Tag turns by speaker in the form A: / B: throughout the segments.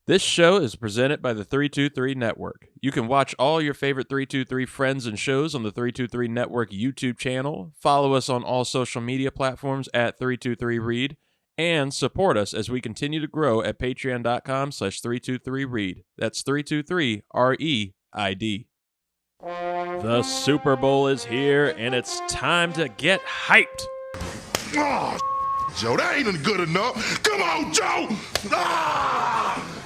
A: This show is presented by the 323 Network. You can watch all your favorite 323 friends and shows on the 323 Network YouTube channel, follow us on all social media platforms at 323Reid, and support us as we continue to grow at patreon.com/323Reid. That's 323REID. The Super Bowl is here, and it's time to get hyped.
B: Oh, Joe, that ain't good enough. Come on, Joe.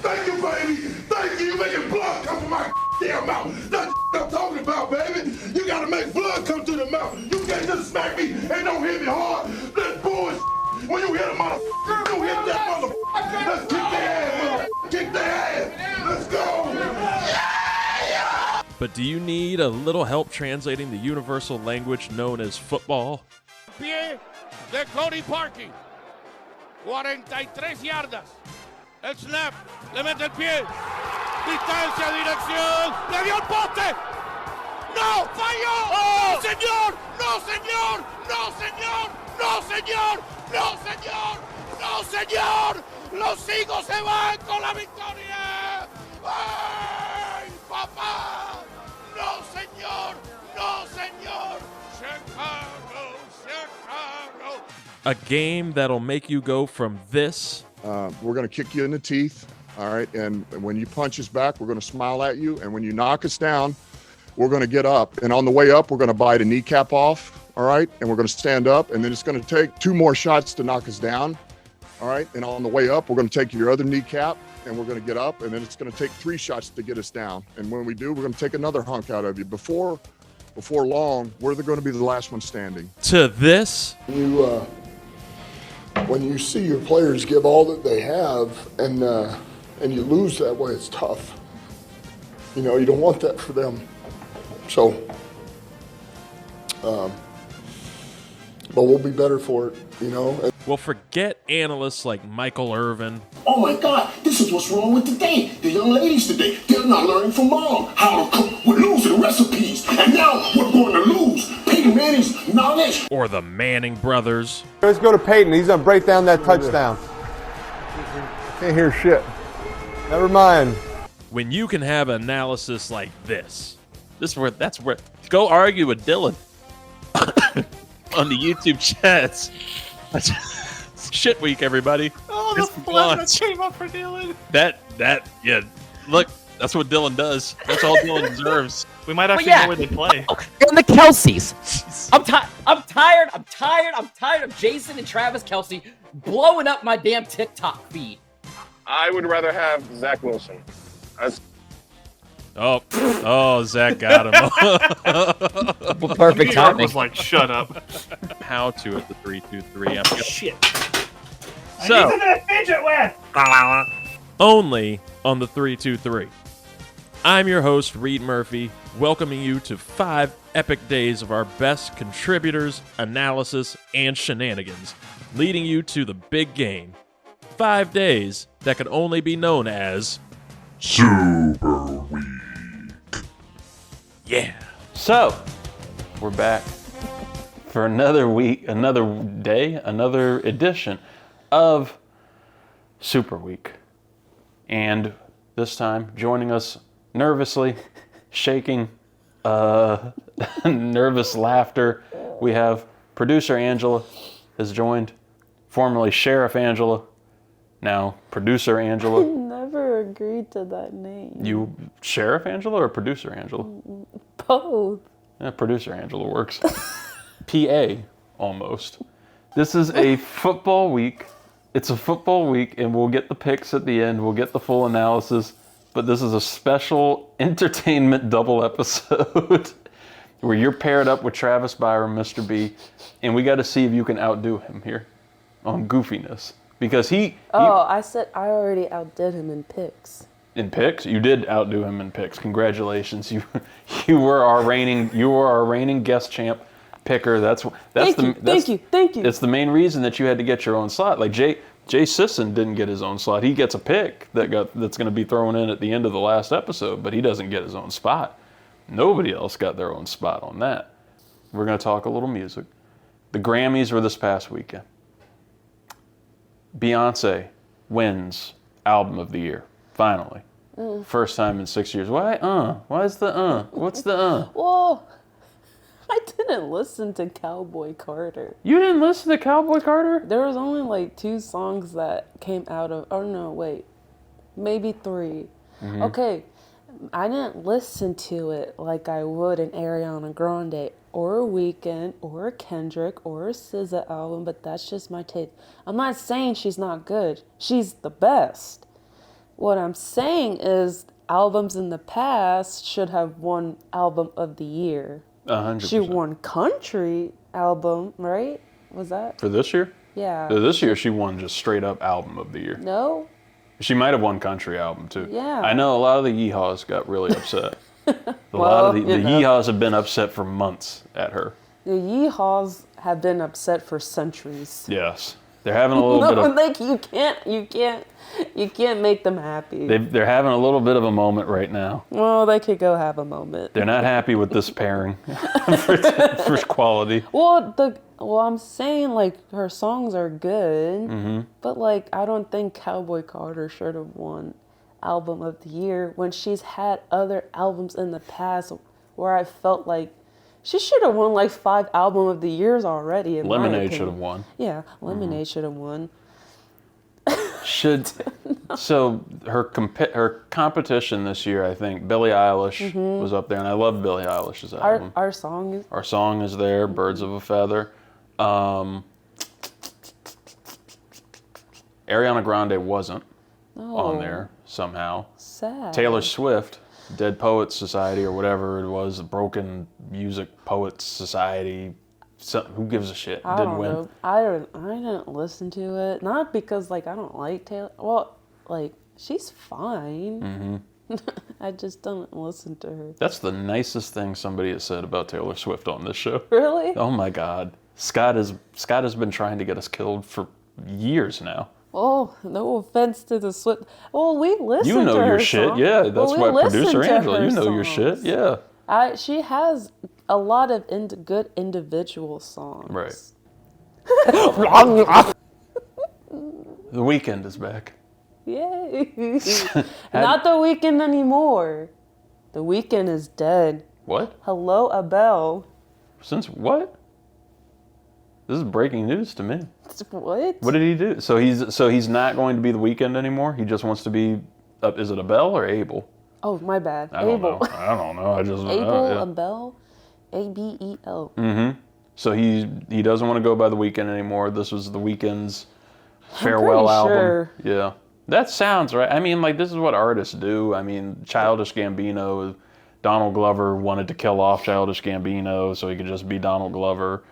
B: Thank you, baby. Thank you. You making blood come from my damn mouth. That's what I'm talking about, baby. You gotta make blood come to the mouth. You can't just smack me and don't hit me hard. That's bullshit. When you hit a motherfucker, you hit that motherfucker. Let's kick their ass, motherfucker. Kick their ass. Let's go. Yeah!
A: But do you need a little help translating the universal language known as football?
C: Pie de Cody Parking. 43 yardas. El snap. Le mete el pie. Distancia, dirección. Le dio el poste. ¡No! ¡Falló! ¡Oh! ¡No, señor! ¡No, señor! ¡No, señor! ¡No, señor! ¡No, señor! ¡No, señor! ¡Los Eagles se van con la victoria! ¡Ay, papá! ¡No, señor! ¡No, señor! ¡Chicago! ¡Chicago!
A: A game that'll make you go from this.
D: We're going to kick you in the teeth, all right? And when you punch us back, we're going to smile at you. And when you knock us down, we're going to get up. And on the way up, we're going to bite a kneecap off, all right? And we're going to stand up. And then it's going to take 2 more shots to knock us down, all right? And on the way up, we're going to take your other kneecap, and we're going to get up. And then it's going to take 3 shots to get us down. And when we do, we're going to take another hunk out of you. Before long, we're going to be the last one standing.
A: To this.
E: When you see your players give all that they have and you lose that way, it's tough. You know, you don't want that for them. So, but we'll be better for it, you know.
A: Well, forget analysts like Michael Irvin.
F: Oh my God, this is what's wrong with today. The young ladies today, they're not learning from mom how to cook. We're losing recipes, and now we're going to lose Peyton Manning's knowledge.
A: Or the Manning brothers.
G: Let's go to Peyton. He's going to break down that touchdown. Can't hear shit. Never mind.
A: When you can have analysis like this. That's where go argue with Dylan on the YouTube chats. It's shit week, everybody.
H: Oh, the flag that came up for Dylan.
A: Yeah. Look, that's what Dylan does. That's all Dylan deserves.
H: We might actually know where they play.
I: And the Kelceys. I'm tired of Jason and Travis Kelce blowing up my damn TikTok feed.
J: I would rather have Zach Wilson.
A: Oh, Zach got him.
I: Well, perfect timing.
H: Was like, shut up.
A: How to at the 323.
H: Shit.
A: So,
H: I need that fidget with.
A: Only on the 323. I'm your host, Reid Murphy, welcoming you to 5 epic days of our best contributors, analysis, and shenanigans, leading you to the big game. 5 days that can only be known as
B: Super Week.
A: Yeah.
K: So, we're back for another week, another day, another edition of Super Week. And this time, joining us nervously, shaking, nervous laughter, we have producer Angela has joined, formerly Sheriff Angela, now producer Angela.
L: Never agreed to that name.
K: You Sheriff Angela or producer Angela?
L: Both.
K: Yeah, producer Angela works. PA, almost. This is a football week. It's a football week, and we'll get the picks at the end. We'll get the full analysis. But this is a special entertainment double episode where you're paired up with Travis Byram, Mr. B, and we got to see if you can outdo him here on goofiness. Because
L: I said I already outdid him in picks.
K: In picks? You did outdo him in picks. Congratulations. You were our reigning guest champ picker. Thank you. It's the main reason that you had to get your own slot. Like Jay Sisson didn't get his own slot. He gets a pick that's going to be thrown in at the end of the last episode, but he doesn't get his own spot. Nobody else got their own spot on that. We're going to talk a little music. The Grammys were this past weekend. Beyoncé wins Album of the Year Finally. First time in 6 years. Why? Why's the What's the
L: Well, I didn't listen to Cowboy Carter.
K: You didn't listen to Cowboy Carter?
L: There was only like 2 songs that came out of. Oh no, wait, maybe 3.
K: Mm-hmm.
L: Okay, I didn't listen to it like I would an Ariana Grande or a Weeknd or a Kendrick or a SZA album, but that's just my taste. I'm not saying she's not good. She's the best. What I'm saying is albums in the past should have won Album of the Year.
K: 100%.
L: She won Country Album, right? Was that?
K: For this year?
L: Yeah.
K: This year she won just straight up Album of the Year.
L: No?
K: She might have won Country Album too.
L: Yeah.
K: I know a lot of the yeehaws got really upset. A lot of the yeehaws have been upset for months at her.
L: The yeehaws have been upset for centuries.
K: Yes. They're having a little bit of...
L: like you can't make them happy.
K: They're having a little bit of a moment right now.
L: Well, they could go have a moment.
K: They're not happy with this pairing for quality.
L: Well, I'm saying like her songs are good, but like I don't think Cowboy Carter should have won Album of the Year when she's had other albums in the past where I felt like she should have won like 5 Album of the Years already.
K: Lemonade should have won.
L: Yeah, Lemonade should have won.
K: So her competition this year, I think Billie Eilish was up there, and I love Billie Eilish's album.
L: Our song is
K: there, Birds of a Feather. Ariana Grande wasn't on there somehow.
L: Sad.
K: Taylor Swift, Dead Poets Society or whatever it was, the Broken Music Poets Society. Who gives a shit? Didn't win.
L: Know. I didn't listen to it. Not because like I don't like Taylor. Well, like she's fine. I just don't listen to her.
K: That's the nicest thing somebody has said about Taylor Swift on this show.
L: Really?
K: Oh my God. Scott has been trying to get us killed for years now.
L: Oh, no offense to the Swift. Well, we listen to her.
K: You know your shit, yeah. That's why producer Angela, you know your shit, yeah.
L: She has a lot of good individual songs.
K: Right. The Weeknd is back.
L: Yay. Not The Weeknd anymore. The Weeknd is dead.
K: What?
L: Hello, Abel.
K: Since what? This is breaking news to me.
L: What?
K: What did he do? So he's not going to be the Weeknd anymore? He just wants to be, is it Abel or Abel?
L: Oh, my bad.
K: I don't know. I just...
L: Abel, Abel, A-B-E-L.
K: So he doesn't want to go by the Weeknd anymore. This was the Weeknd's farewell album. Sure. Yeah. That sounds right. I mean, like, this is what artists do. I mean, Childish Gambino, Donald Glover wanted to kill off Childish Gambino so he could just be Donald Glover.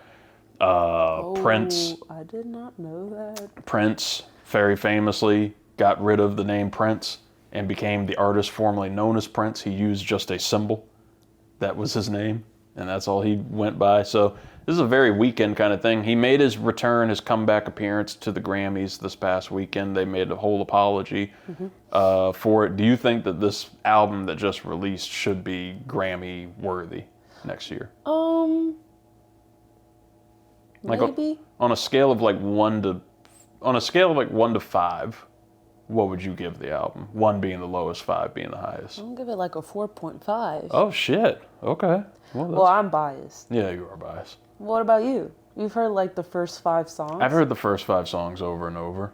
K: Prince.
L: I did not know that.
K: Prince, very famously, got rid of the name Prince and became the artist formerly known as Prince. He used just a symbol. That was his name, and that's all he went by. So this is a very Weeknd kind of thing. He made his return, his comeback appearance to the Grammys this past weekend. They made a whole apology for it. Do you think that this album that just released should be Grammy worthy next year?
L: Maybe.
K: On a scale of like 1 to 5, what would you give the album? 1 being the lowest, 5 being the highest.
L: I'll give it like a 4.5.
K: Oh shit. Okay.
L: Well, I'm biased.
K: Yeah, you are biased.
L: What about you? You've heard like the first 5 songs?
K: I've heard the first 5 songs over and over.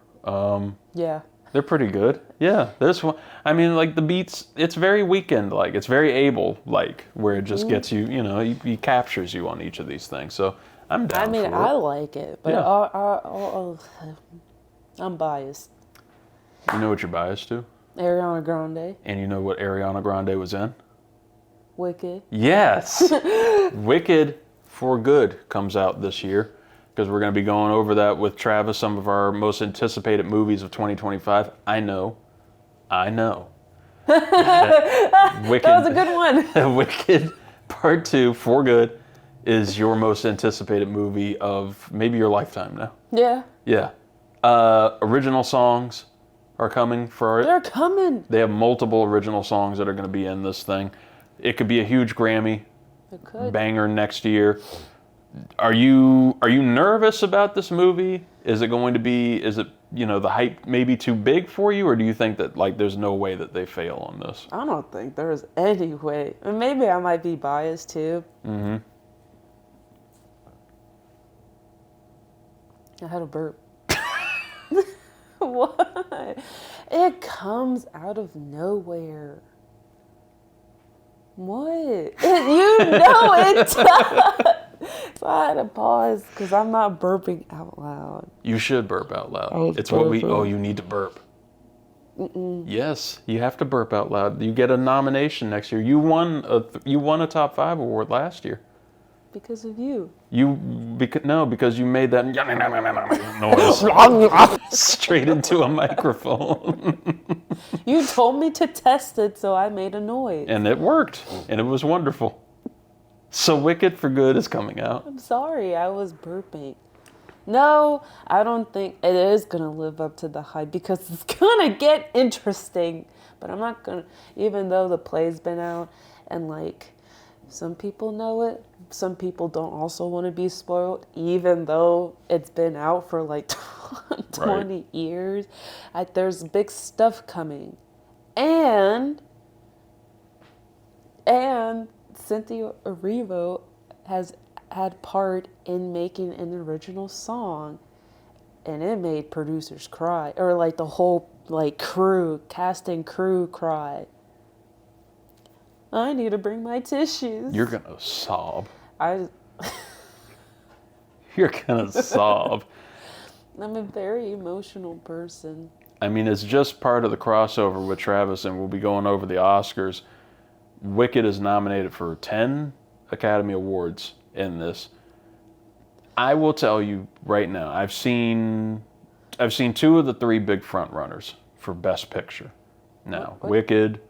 L: Yeah.
K: They're pretty good. Yeah, this one. I mean, like the beats. It's very Weeknd-like. It's very Abel-like, where it just gets you. You know, he captures you on each of these things. So I'm down.
L: I mean,
K: for
L: I
K: it.
L: like it, but I'm biased.
K: You know what you're biased to?
L: Ariana Grande.
K: And you know what Ariana Grande was in?
L: Wicked.
K: Yes. Wicked for Good comes out this year, because we're going to be going over that with Travis, some of our most anticipated movies of 2025. I know. Wicked,
L: that was a good one.
K: Wicked Part 2 for Good is your most anticipated movie of maybe your lifetime now.
L: Yeah.
K: Yeah. Original songs are coming for it.
L: They're coming.
K: They have multiple original songs that are going to be in this thing. It could be a huge Grammy banger next year. Are you nervous about this movie? Is it the hype may be too big for you, or do you think that like there's no way that they fail on this?
L: I don't think there's any way. And maybe I might be biased too.
K: Mm-hmm.
L: I had a burp. What? It comes out of nowhere. What? You know it does. So I had to pause because I'm not burping out loud.
K: You should burp out loud. It's what we. Oh, you need to burp.
L: Mm-mm.
K: Yes, you have to burp out loud. You get a nomination next year. You won a top 5 award last year.
L: Because of you.
K: Because you made that noise straight into a microphone.
L: You told me to test it, so I made a noise.
K: And it worked, and it was wonderful. So Wicked for Good is coming out.
L: I'm sorry, I was burping. No, I don't think it is going to live up to the hype because it's going to get interesting. But I'm not going to, even though the play's been out and like some people know it, some people don't also want to be spoiled, even though it's been out for like 20 years. There's big stuff coming. And Cynthia Erivo has had part in making an original song, and it made producers cry, or like the whole like cast and crew cry. I need to bring my tissues.
K: You're gonna sob.
L: You're
K: gonna sob.
L: I'm a very emotional person.
K: I mean, it's just part of the crossover with Travis, and we'll be going over the Oscars. Wicked is nominated for 10 Academy Awards in this. I will tell you right now, I've seen 2 of the 3 big front runners for Best Picture. Now, Wicked,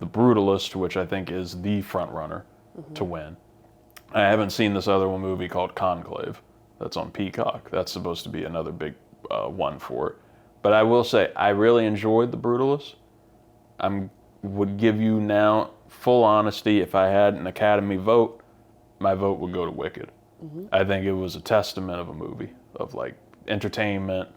K: The Brutalist, which I think is the front runner to win. I haven't seen this other movie called Conclave. That's on Peacock. That's supposed to be another big one for it. But I will say, I really enjoyed The Brutalist. I would give you now full honesty, if I had an Academy vote, my vote would go to Wicked. I think it was a testament of a movie, of like entertainment,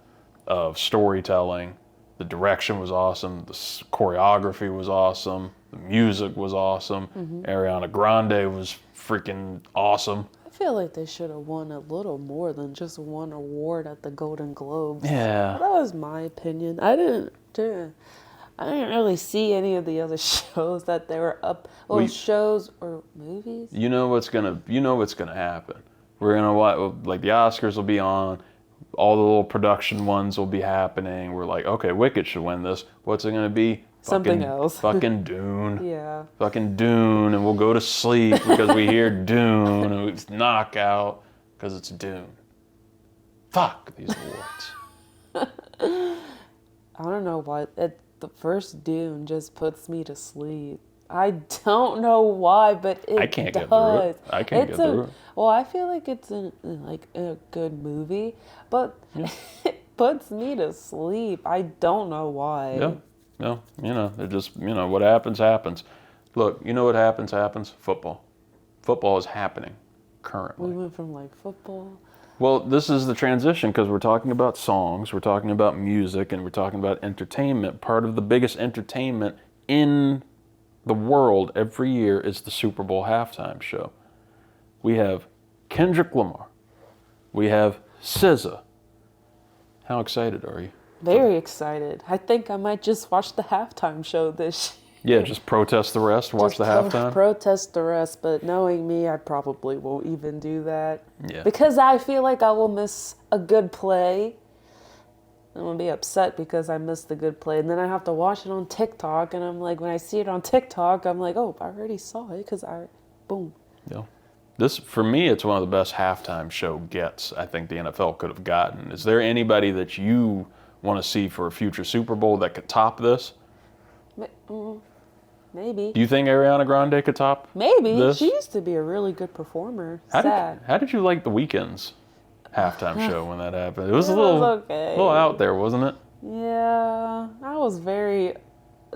K: of storytelling. The direction was awesome. The choreography was awesome. The music was awesome. Ariana Grande was freaking awesome.
L: I feel like they should have won a little more than just one award at the Golden Globes.
K: Yeah.
L: That was my opinion. I didn't really see any of the other shows that they were up. Well, shows or movies.
K: You know what's gonna happen. We're gonna watch, like the Oscars will be on. All the little production ones will be happening. We're like, okay, Wicked should win this. What's it gonna be?
L: Something else.
K: Fucking Dune.
L: Yeah.
K: Fucking Dune, and we'll go to sleep because we hear Dune, and it's knockout because it's Dune. Fuck these awards.
L: I don't know why. The first Dune just puts me to sleep. I don't know why, but it
K: I can't
L: does.
K: get through it. I can't get through it.
L: Well, I feel like it's a good movie, but it puts me to sleep. I don't know why.
K: Yeah. No, it just, what happens, happens. Look, you know what happens? Football. Football is happening currently.
L: We went from like football.
K: Well, this is the transition because we're talking about songs, we're talking about music, and we're talking about entertainment. Part of the biggest entertainment in the world every year is the Super Bowl halftime show. We have Kendrick Lamar. We have SZA. How excited are you?
L: Very excited. I think I might just watch the halftime show this year.
K: Yeah, just protest the rest, watch the halftime?
L: Protest the rest, but knowing me, I probably won't even do that.
K: Yeah.
L: Because I feel like I will miss a good play. I'm going to be upset because I missed the good play. And then I have to watch it on TikTok, and I'm like, when I see it on TikTok, I'm like, oh, I already saw it because boom.
K: Yeah. This, for me, it's one of the best halftime show gets I think the NFL could have gotten. Is there anybody that you want to see for a future Super Bowl that could top this?
L: Maybe.
K: Do you think Ariana Grande could top
L: Maybe.
K: this?
L: She used to be a really good performer.
K: How did you like the Weeknd's halftime show when that happened? It was a little out there, wasn't it?
L: Yeah, I was very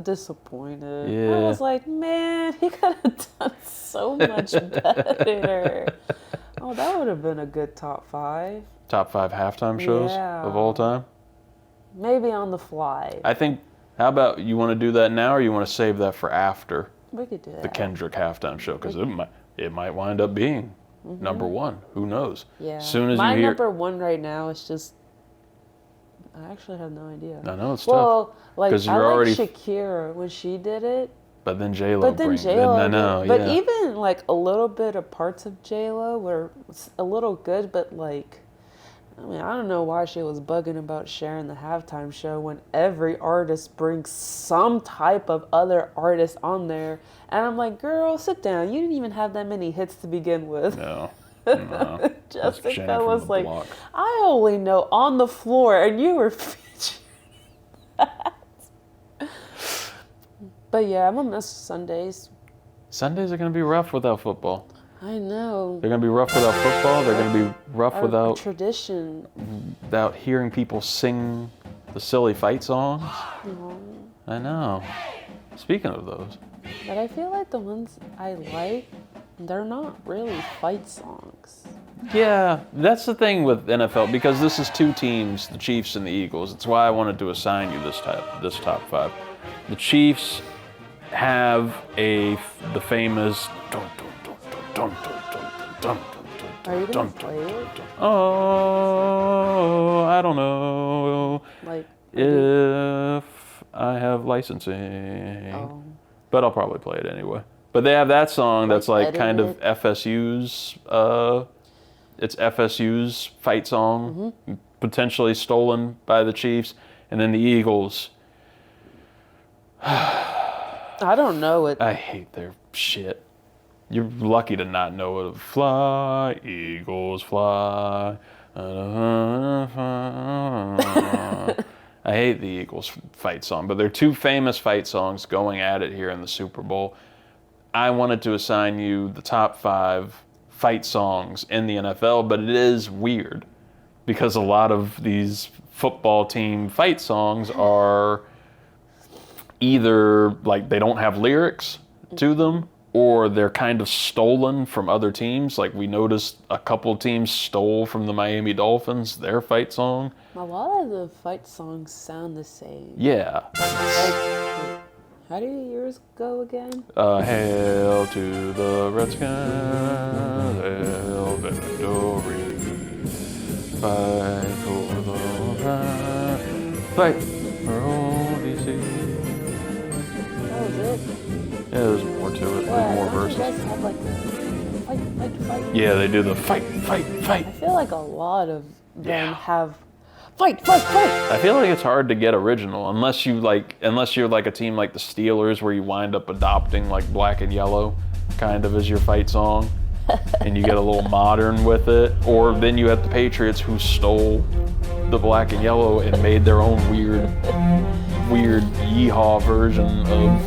L: disappointed.
K: Yeah.
L: I was like, man, he could have done so much better. Oh, that would have been a good top 5.
K: Top 5 halftime shows of all time?
L: Maybe on the fly.
K: I think, how about you want to do that now or you want to save that for after
L: We could do that.
K: the Kendrick halftime show? Because it might wind up being number one. Who knows?
L: Yeah.
K: As soon as
L: My
K: you hear...
L: number one right now is just... I actually have no idea.
K: I know, it's
L: well,
K: tough.
L: Like,
K: Because
L: I
K: you're already...
L: like Shakira when she did it.
K: But then J-Lo
L: But then J-Lo,
K: I know,
L: but
K: yeah.
L: even like a little bit of parts of J-Lo were a little good, but like, I mean, I don't know why she was bugging about sharing the halftime show when every artist brings some type of other artist on there. And I'm like, girl, sit down. You didn't even have that many hits to begin with.
K: No.
L: Jessica was like, I only know On the Floor, and you were featuring that. But yeah, I'm gonna miss Sundays.
K: Sundays are going to be rough without football.
L: I know.
K: They're going to be rough without football. They're going to be rough without
L: tradition.
K: Without hearing people sing the silly fight songs. I know. Speaking of those.
L: But I feel like the ones I like, they're not really fight songs.
K: Yeah, that's the thing with NFL, because this is two teams, the Chiefs and the Eagles. It's why I wanted to assign you this top five. The Chiefs have the famous dun, dun, dun, dun, dun, dun, dun, dun,
L: Are you gonna play it?
K: Oh, I don't know.
L: Like
K: if I have licensing. But I'll probably play it anyway. But they have that song that's like kind of FSU's it's FSU's fight song, potentially stolen by the Chiefs. And then the Eagles.
L: I don't know it.
K: I hate their shit. You're lucky to not know it. Fly, Eagles, fly. I hate the Eagles fight song, but they're two famous fight songs going at it here in the Super Bowl. I wanted to assign you the top 5 fight songs in the NFL, but it is weird because a lot of these football team fight songs are either like they don't have lyrics to them, or they're kind of stolen from other teams. Like we noticed a couple teams stole from the Miami Dolphins their fight song.
L: A lot of the fight songs sound the same.
K: Yeah.
L: Like, how do yours go again?
K: Hail to the Redskins, hail victory, fight for the fight for all DC.
L: That was it?
K: Yeah, there's more to it. There's more verses.
L: You guys have like the fight.
K: Yeah, they do the fight.
L: I feel like a lot of them have fight. I
K: feel like it's hard to get original unless you're like a team like the Steelers, where you wind up adopting like Black and Yellow kind of as your fight song, and you get a little modern with it. Or then you have the Patriots, who stole the Black and Yellow and made their own weird yeehaw version of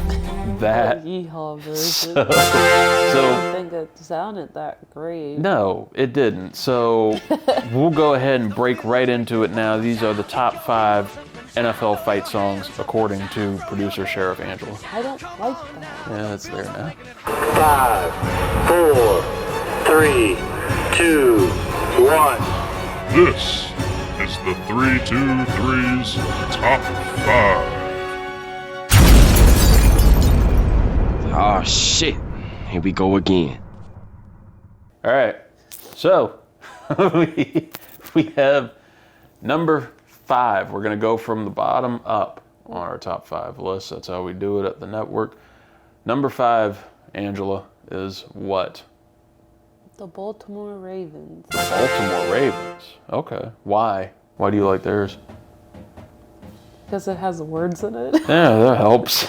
K: that.
L: Yeehaw version.
K: So
L: I don't think it sounded that great.
K: No, it didn't. So we'll go ahead and break right into it now. These are the top 5 NFL fight songs according to producer Sheriff Angela.
L: I don't like that.
K: Yeah, it's there now.
M: 5, 4, 3, 2, 1.
B: This is the 323's Top 5.
M: Oh shit, here we go again.
K: All right, so we have number 5. We're gonna go from the bottom up on our top 5 list. That's how we do it at the network. Number 5, Angela, is what?
L: The Baltimore Ravens.
K: The Baltimore Ravens. Okay. Why? Why do you like theirs?
L: Because it has words in it.
K: Yeah, that helps.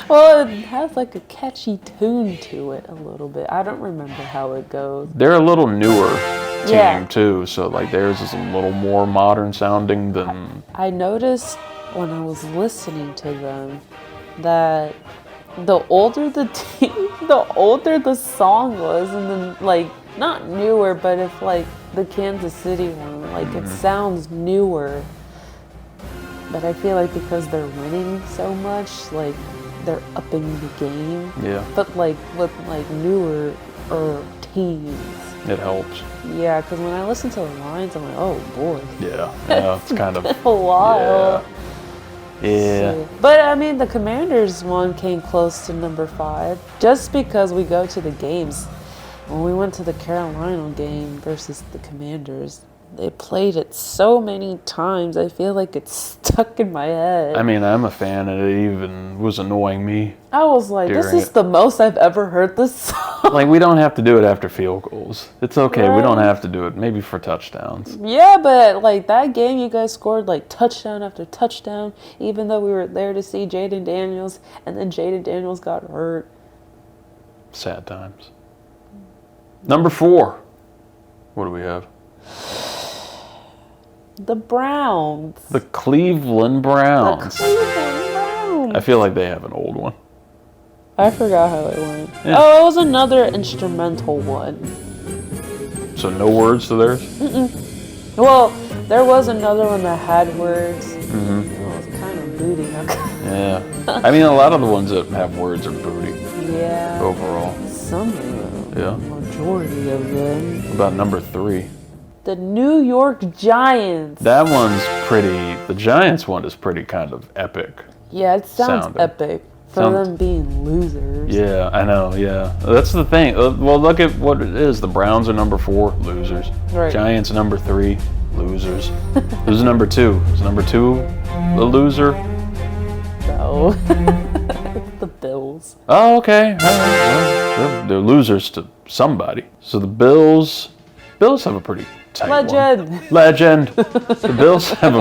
L: Well, it has like a catchy tune to it a little bit. I don't remember how it goes.
K: They're a little newer team too, so like theirs is a little more modern sounding than...
L: I noticed when I was listening to them that the older the team, the older the song was, and then like not newer, but if like the Kansas City one, like it sounds newer. But I feel like because they're winning so much, like they're upping the game.
K: Yeah.
L: But like with like newer teams.
K: It helps.
L: Yeah, because when I listen to the lines, I'm like, oh boy.
K: Yeah, it's kind of
L: a while.
K: Yeah.
L: But I mean, the Commanders one came close to number 5, just because we go to the games. When we went to the Carolina game versus the Commanders, they played it so many times. I feel like it's stuck in my head.
K: I mean, I'm a fan, and it even was annoying me.
L: I was like, this is the most I've ever heard this song.
K: Like, we don't have to do it after field goals. It's okay. Right? We don't have to do it. Maybe for touchdowns.
L: Yeah, but like that game, you guys scored like touchdown after touchdown, even though we were there to see Jaden Daniels, and then Jaden Daniels got hurt.
K: Sad times. Number 4. What do we have?
L: The Browns.
K: The Cleveland Browns.
L: The Cleveland Browns.
K: I feel like they have an old one.
L: I forgot how it went.
K: Yeah.
L: Oh, it was another instrumental one.
K: So no words to theirs?
L: Mm-mm. Well, there was another one that had words.
K: Mm-hmm.
L: It was kind of booty.
K: Yeah. I mean, a lot of the ones that have words are booty.
L: Yeah.
K: Overall.
L: Some of them.
K: Yeah.
L: Majority of them.
K: What about number 3?
L: The New York Giants.
K: That one's pretty. The Giants one is pretty kind of epic.
L: Yeah, it sounds epic for them being losers.
K: Yeah, I know. Yeah, that's the thing. Well, look at what it is. The Browns are number 4, losers.
L: Right.
K: Giants number 3, losers. Who's number 2? Is number 2 a loser?
L: No. The Bills.
K: Oh, okay. All right. Well, they're losers to somebody. So the Bills have a pretty tight one. Legend. The Bills have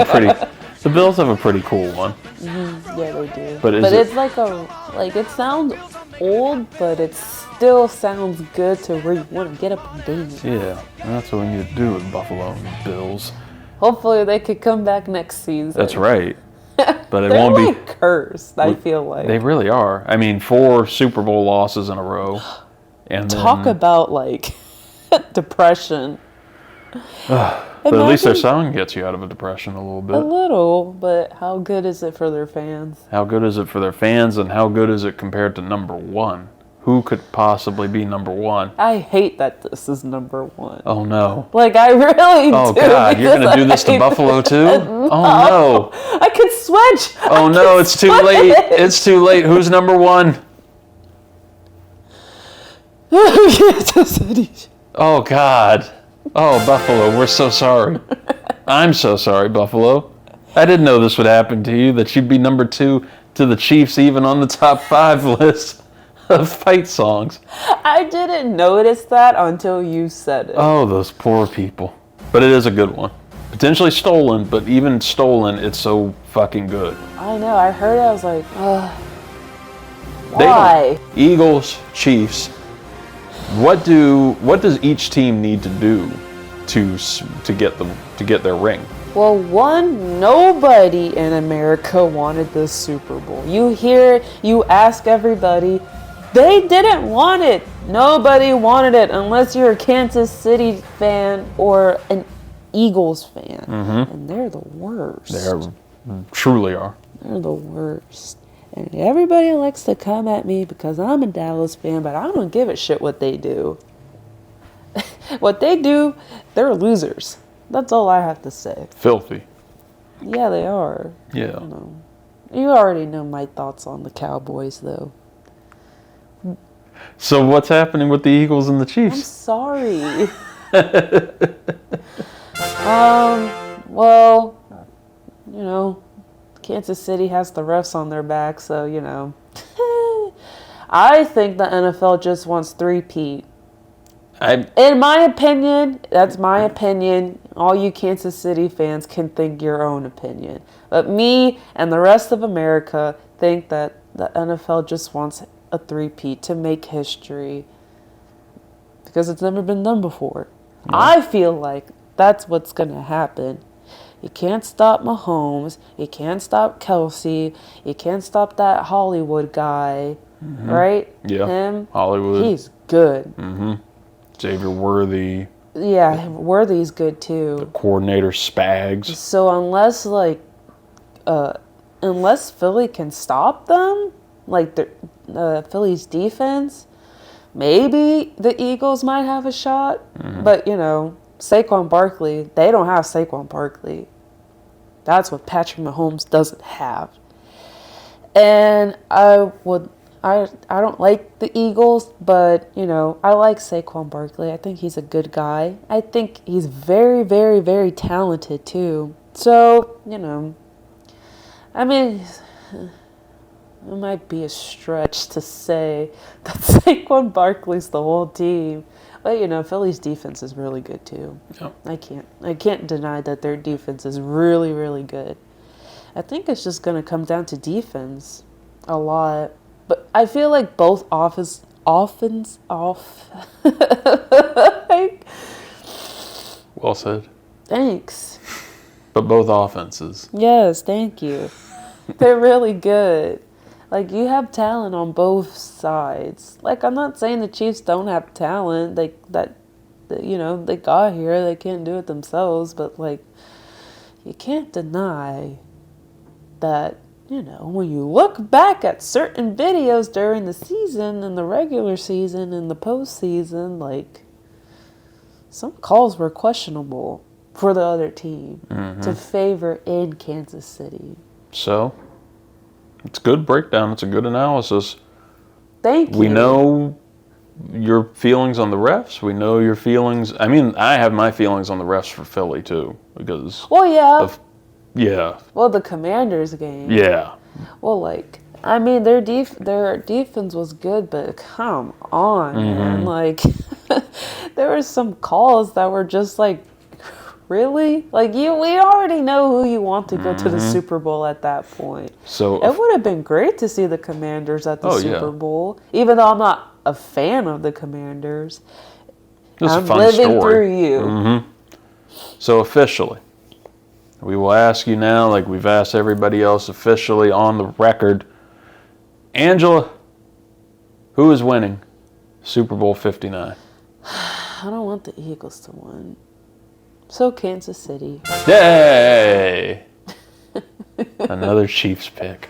K: a pretty cool one.
L: Mm-hmm. Yeah, they do.
K: But
L: it's like it sounds old, but it still sounds good to where you want to get up and dance.
K: Yeah, that's what we need to do with Buffalo and Bills.
L: Hopefully they could come back next season.
K: That's right. But it
L: They're
K: won't
L: like
K: be
L: cursed, I feel like.
K: They really are. I mean, 4 Super Bowl losses in a row. And
L: talk about like depression.
K: But at least their song gets you out of a depression a little bit.
L: A little, but how good is it for their fans?
K: How good is it for their fans, and how good is it compared to number 1? Who could possibly be number 1?
L: I hate that this is number 1.
K: Oh no.
L: Like I really do.
K: Oh God, you're gonna do this to Buffalo too?
L: No.
K: Oh no.
L: I could switch.
K: Oh no, it's too late. It's too late. Who's number 1?
L: Kansas City.
K: Oh God. Oh Buffalo, we're so sorry. I'm so sorry, Buffalo. I didn't know this would happen to you, that you'd be number 2 to the Chiefs even on the top 5 list of fight songs.
L: I didn't notice that until you said it.
K: Oh, those poor people. But it is a good one. Potentially stolen, but even stolen, it's so fucking good.
L: I know, I heard it, I was like, why?
K: Eagles, Chiefs. What does each team need to do to get their ring?
L: Well, one, nobody in America wanted this Super Bowl. You hear it, you ask everybody, they didn't want it. Nobody wanted it unless you're a Kansas City fan or an Eagles fan.
K: Mm-hmm.
L: And they're the worst.
K: They truly are.
L: They're the worst. And everybody likes to come at me because I'm a Dallas fan, but I don't give a shit what they do. What they do, they're losers. That's all I have to say.
K: Filthy.
L: Yeah, they are.
K: Yeah.
L: You already know my thoughts on the Cowboys, though.
K: So what's happening with the Eagles and the Chiefs?
L: I'm sorry. Well, Kansas City has the refs on their back, so, I think the NFL just wants 3-peat. In my opinion, that's my opinion. All you Kansas City fans can think your own opinion. But me and the rest of America think that the NFL just wants a 3-peat to make history. Because it's never been done before. Yeah. I feel like that's what's going to happen. You can't stop Mahomes. You can't stop Kelsey. You can't stop that Hollywood guy. Mm-hmm. Right?
K: Yeah.
L: Him.
K: Hollywood.
L: He's good.
K: Mm-hmm. Xavier Worthy.
L: Yeah, Worthy's good too.
K: The coordinator Spags.
L: So unless Philly can stop them, like the Philly's defense, maybe the Eagles might have a shot. But, you know, Saquon Barkley, they don't have Saquon Barkley. That's what Patrick Mahomes doesn't have. And I don't like the Eagles, but, you know, I like Saquon Barkley. I think he's a good guy. I think he's very, very, very talented, too. So, you know, I mean, it might be a stretch to say that Saquon Barkley's the whole team. But, you know, Philly's defense is really good, too.
K: Yep.
L: I can't deny that their defense is really, really good. I think it's just going to come down to defense a lot. But I feel like both offense
K: Well said.
L: Thanks.
K: But both offenses.
L: Yes, thank you. They're really good. Like, you have talent on both sides. Like, I'm not saying the Chiefs don't have talent. They got here. They can't do it themselves. But, like, you can't deny that, you know, when you look back at certain videos during the season and the regular season and the postseason, like, some calls were questionable for the other team to favor in Kansas City.
K: So, it's a good breakdown. It's a good analysis.
L: Thank you.
K: We know your feelings on the refs. We know your feelings. I mean, I have my feelings on the refs for Philly, too. Because
L: Well, yeah.
K: Yeah.
L: Well, the Commanders game.
K: Yeah.
L: Well, like, I mean, their defense was good, but come on, man. Like, there were some calls that were just like, really? Like, we already know who you want to go to the Super Bowl at that point.
K: So
L: it would have been great to see the Commanders at the Super
K: yeah.
L: Bowl, even though I'm not a fan of the Commanders.
K: This is
L: I'm
K: a fun
L: living
K: story.
L: through you.
K: So officially, we will ask you now, like we've asked everybody else officially on the record. Angela, who is winning Super Bowl 59?
L: I don't want the Eagles to win. So Kansas City.
K: Yay! Another Chiefs pick.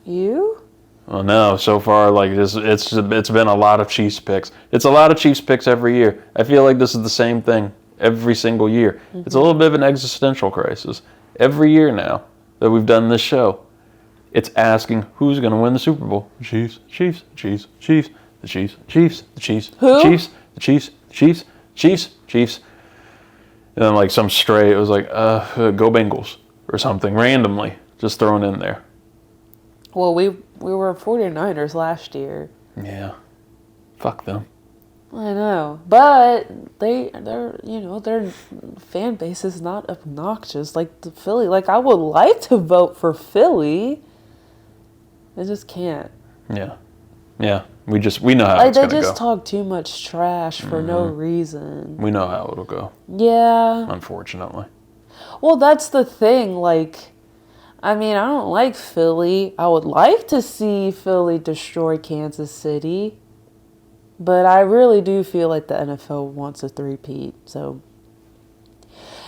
L: You?
K: Well, no, so far, like, it's been a lot of Chiefs picks. It's a lot of Chiefs picks every year. I feel like this is the same thing every single year. It's a little bit of an existential crisis. Every year now that we've done this show, it's asking who's going to win the Super Bowl. Chiefs, Chiefs, Chiefs, Chiefs, the Chiefs, Chiefs, the Chiefs,
L: Who?
K: Chiefs, the Chiefs, Chiefs, Chiefs, Chiefs. And then, like, some stray, it was like, go Bengals or something randomly, just thrown in there.
L: Well, we were 49ers last year.
K: Yeah. Fuck them.
L: I know, but their fan base is not obnoxious like the Philly. Like, I would like to vote for Philly. I just can't.
K: Yeah. Yeah. We know how
L: Like,
K: it's
L: they
K: going to go.
L: just talk too much trash for no reason.
K: We know how it'll go.
L: Yeah.
K: Unfortunately.
L: Well, that's the thing. Like, I mean, I don't like Philly. I would like to see Philly destroy Kansas City. But I really do feel like the NFL wants a three-peat. So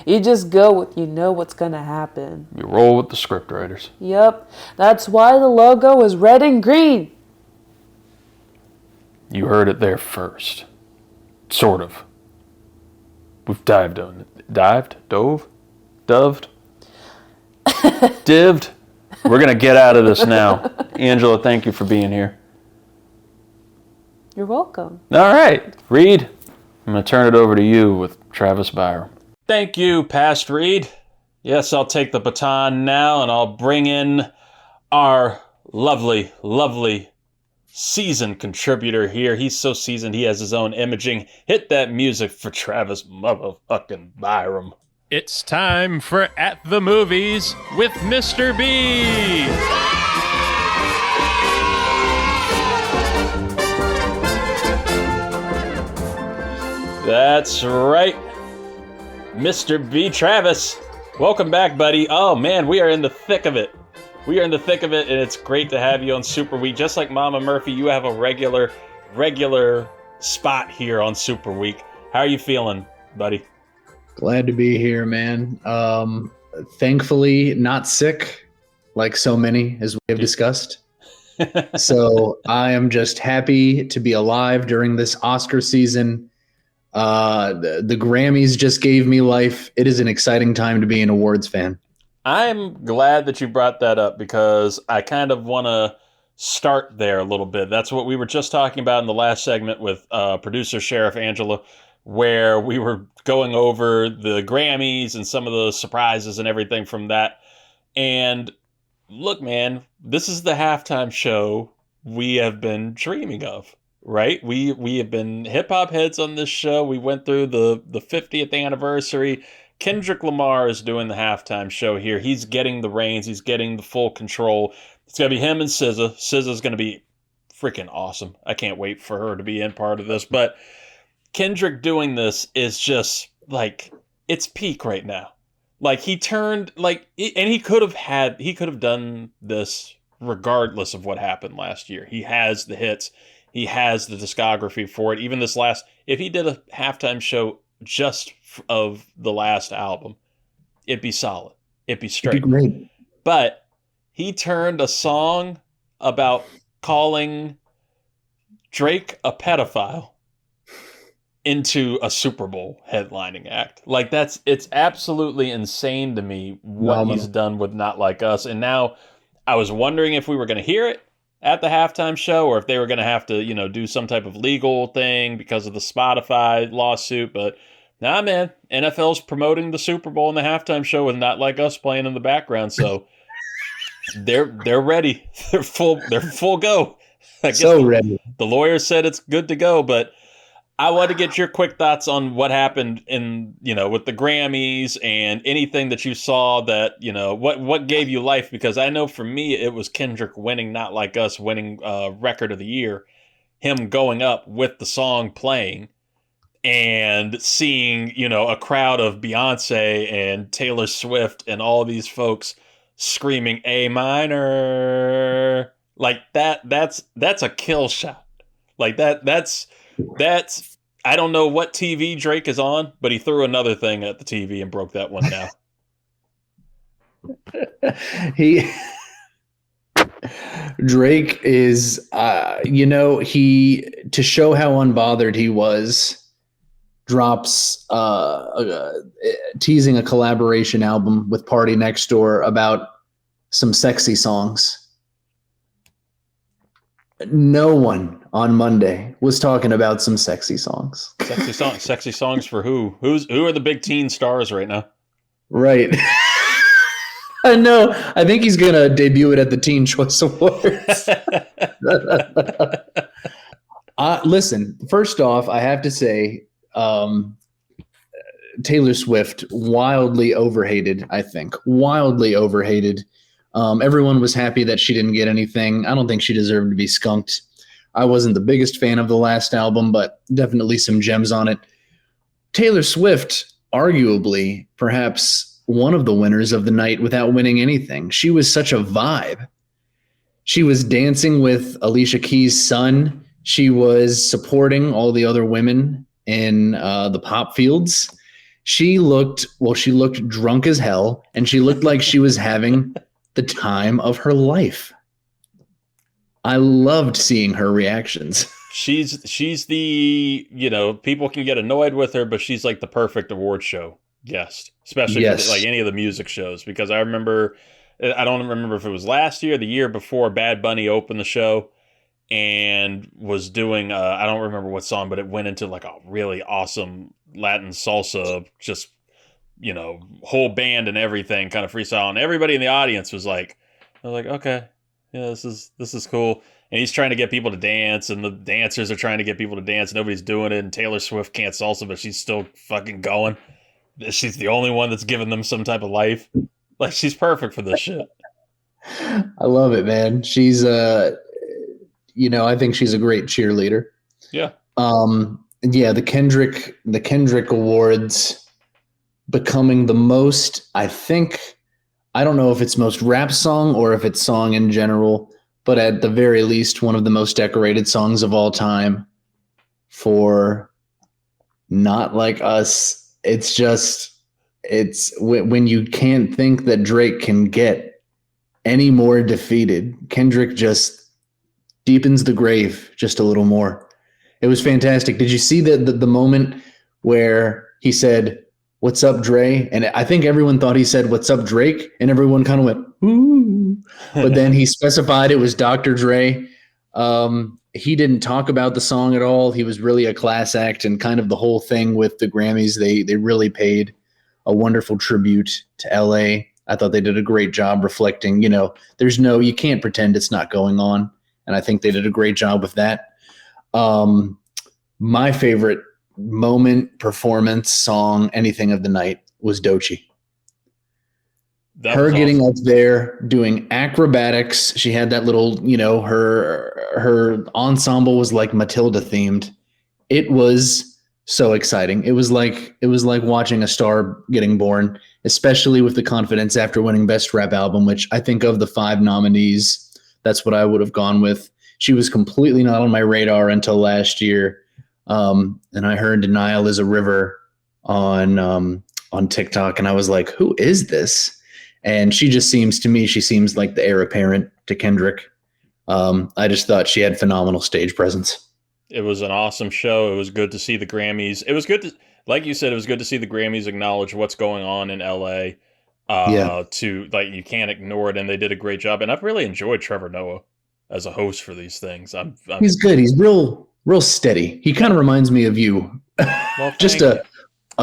L: you just go with, you know what's going to happen.
K: You roll with the script writers.
L: Yep. That's why the logo is red and green.
K: You heard it there first. Sort of. We've dived on it. Dived? Dove? Doved? Dived? We're going to get out of this now. Angela, thank you for being here.
L: You're welcome.
K: All right. Reid, I'm going to turn it over to you with Travis Byram. Thank you, Past Reid. Yes, I'll take the baton now, and I'll bring in our lovely, lovely seasoned contributor here. He's so seasoned, he has his own imaging. Hit that music for Travis motherfucking Byram.
A: It's time for At the Movies with Mr. B.
K: That's right. Mr. B. Travis, welcome back, buddy. Oh, man, we are in the thick of it. We are in the thick of it, and it's great to have you on Super Week. Just like Mama Murphy, you have a regular spot here on Super Week. How are you feeling, buddy?
N: Glad to be here, man. Thankfully, not sick like so many, as we have discussed. So I am just happy to be alive during this Oscar season. The Grammys just gave me life. It is an exciting time to be an awards fan.
K: I'm glad that you brought that up because I kind of want to start there a little bit. That's what we were just talking about in the last segment with producer Sheriff Angela, where we were going over the Grammys and some of the surprises and everything from that. And look, man, this is the halftime show we have been dreaming of, right? We have been hip hop heads on this show. We went through the 50th anniversary. Kendrick Lamar is doing the halftime show here. He's getting the reins. He's getting the full control. It's going to be him and SZA. SZA's going to be freaking awesome. I can't wait for her to be in part of this. But Kendrick doing this is just like, it's peak right now. Like he turned like, and he could have done this regardless of what happened last year. He has the hits. He has the discography for it. Even this last, if he did a halftime show just of the last album, it'd be solid. It'd be straight.
N: It'd be great.
K: But he turned a song about calling Drake a pedophile into a Super Bowl headlining act. Like it's absolutely insane to me what he's done with Not Like Us. And now I was wondering if we were going to hear it at the halftime show or if they were going to have to, do some type of legal thing because of the Spotify lawsuit. But nah, man, NFL's promoting the Super Bowl and the halftime show with Not Like Us playing in the background. So they're ready. They're full go. I guess
N: ready.
K: The lawyer said it's good to go, but I want to get your quick thoughts on what happened in, with the Grammys and anything that you saw that, what gave you life? Because I know for me, it was Kendrick winning Not Like Us, winning Record of the Year, him going up with the song playing and seeing, a crowd of Beyonce and Taylor Swift and all these folks screaming A minor. Like that's a kill shot. Like that's I don't know what TV Drake is on, but he threw another thing at the TV and broke that one down.
N: Drake is, to show how unbothered he was, drops teasing a collaboration album with Party Next Door about some sexy songs. No one on Monday was talking about some sexy songs.
K: Sexy songs for who? Who are the big teen stars right now?
N: Right. I know. I think he's gonna debut it at the Teen Choice Awards. Listen, first off, I have to say, Taylor Swift, wildly overhated. I think wildly overhated. Everyone was happy that she didn't get anything. I don't think she deserved to be skunked. I wasn't the biggest fan of the last album, but definitely some gems on it. Taylor Swift, arguably, perhaps one of the winners of the night without winning anything. She was such a vibe. She was dancing with Alicia Keys' son. She was supporting all the other women in the pop fields. She looked drunk as hell, and she looked like she was having the time of her life. I loved seeing her reactions.
K: She's the, people can get annoyed with her, but she's like the perfect award show guest, especially for like any of the music shows. Because I don't remember if it was last year or the year before, Bad Bunny opened the show and was doing, I don't remember what song, but it went into like a really awesome Latin salsa, just, whole band and everything kind of freestyle. And everybody in the audience was like, okay, yeah, this is cool. And he's trying to get people to dance, and the dancers are trying to get people to dance. Nobody's doing it, and Taylor Swift can't salsa, but she's still fucking going. She's the only one that's giving them some type of life. Like, she's perfect for this shit.
N: I love it, man. She's, I think she's a great cheerleader.
K: Yeah.
N: The Kendrick Awards becoming the most, I don't know if it's most rap song or if it's song in general, but at the very least, one of the most decorated songs of all time for Not Like Us. It's when you can't think that Drake can get any more defeated. Kendrick just deepens the grave just a little more. It was fantastic. Did you see the moment where he said, "What's up, Dre?" And I think everyone thought he said, "What's up, Drake?" And everyone kind of went, "Ooh." But then he specified it was Dr. Dre. He didn't talk about the song at all. He was really a class act, and kind of the whole thing with the Grammys, they really paid a wonderful tribute to LA. I thought they did a great job reflecting, you can't pretend it's not going on. And I think they did a great job with that. My favorite moment, performance, song, anything of the night was Doechii. Her getting up there doing acrobatics. She had that little, her ensemble was like Matilda themed. It was so exciting. It was like watching a star getting born, especially with the confidence after winning Best Rap Album, which I think of the 5 nominees, that's what I would have gone with. She was completely not on my radar until last year. And I heard Denial is a River on TikTok, and I was like, who is this? And she just seems like the heir apparent to Kendrick. I just thought she had phenomenal stage presence.
A: It was an awesome show. It was good to see the Grammys. It was good to, like you said, it was good to see the Grammys acknowledge what's going on in LA. You can't ignore it, and they did a great job. And I've really enjoyed Trevor Noah as a host for these things.
N: He's good. He's real steady. He kind of reminds me of you.
A: Well,
N: just a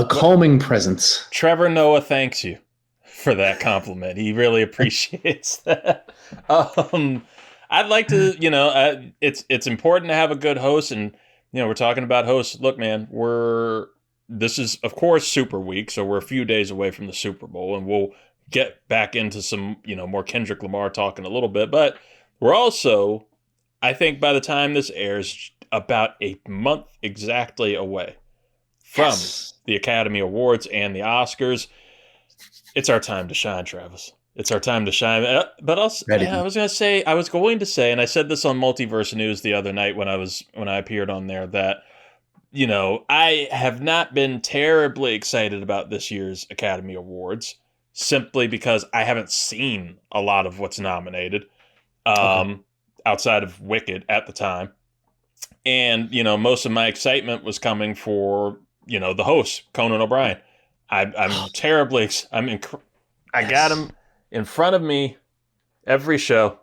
N: calming presence.
A: Trevor Noah thanks you for that compliment. He really appreciates that. I'd like to, it's important to have a good host, and we're talking about hosts. Look, man, this is of course Super Week, so we're a few days away from the Super Bowl, and we'll get back into some, more Kendrick Lamar talk in a little bit, but we're also, I think by the time this airs, about a month exactly away from the Academy Awards and the Oscars. It's our time to shine, Travis. It's our time to shine. But I was going to say, and I said this on Multiverse News the other night when I appeared on there, that, I have not been terribly excited about this year's Academy Awards simply because I haven't seen a lot of what's nominated outside of Wicked at the time. And, most of my excitement was coming for, the host, Conan O'Brien. I got him in front of me every show.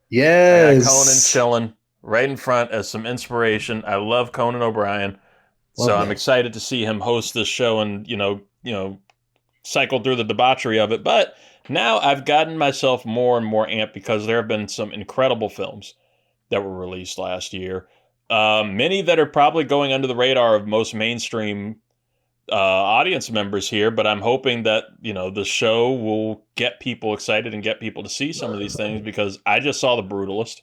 N: Yes.
A: I got Conan chilling right in front as some inspiration. I love Conan O'Brien. I'm excited to see him host this show and, cycle through the debauchery of it. But now I've gotten myself more and more amped because there have been some incredible films that were released last year. Many that are probably going under the radar of most mainstream audience members here, but I'm hoping that, the show will get people excited and get people to see some of these things, because I just saw The Brutalist,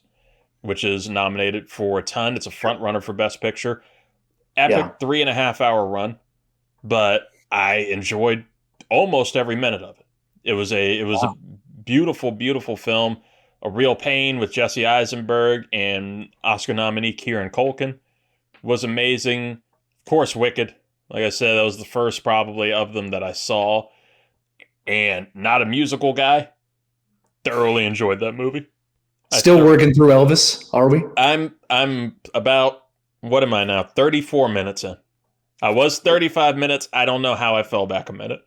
A: which is nominated for a ton. It's a front runner for Best Picture. Epic 3.5 hour run, but I enjoyed almost every minute of it. It was a beautiful, beautiful film. A Real Pain with Jesse Eisenberg and Oscar nominee Kieran Culkin was amazing. Of course, Wicked. Like I said, that was the first probably of them that I saw. And not a musical guy. Thoroughly enjoyed that movie.
N: Still working through Elvis, are we?
A: I'm about, what am I now? 34 minutes in. I was 35 minutes. I don't know how I fell back a minute.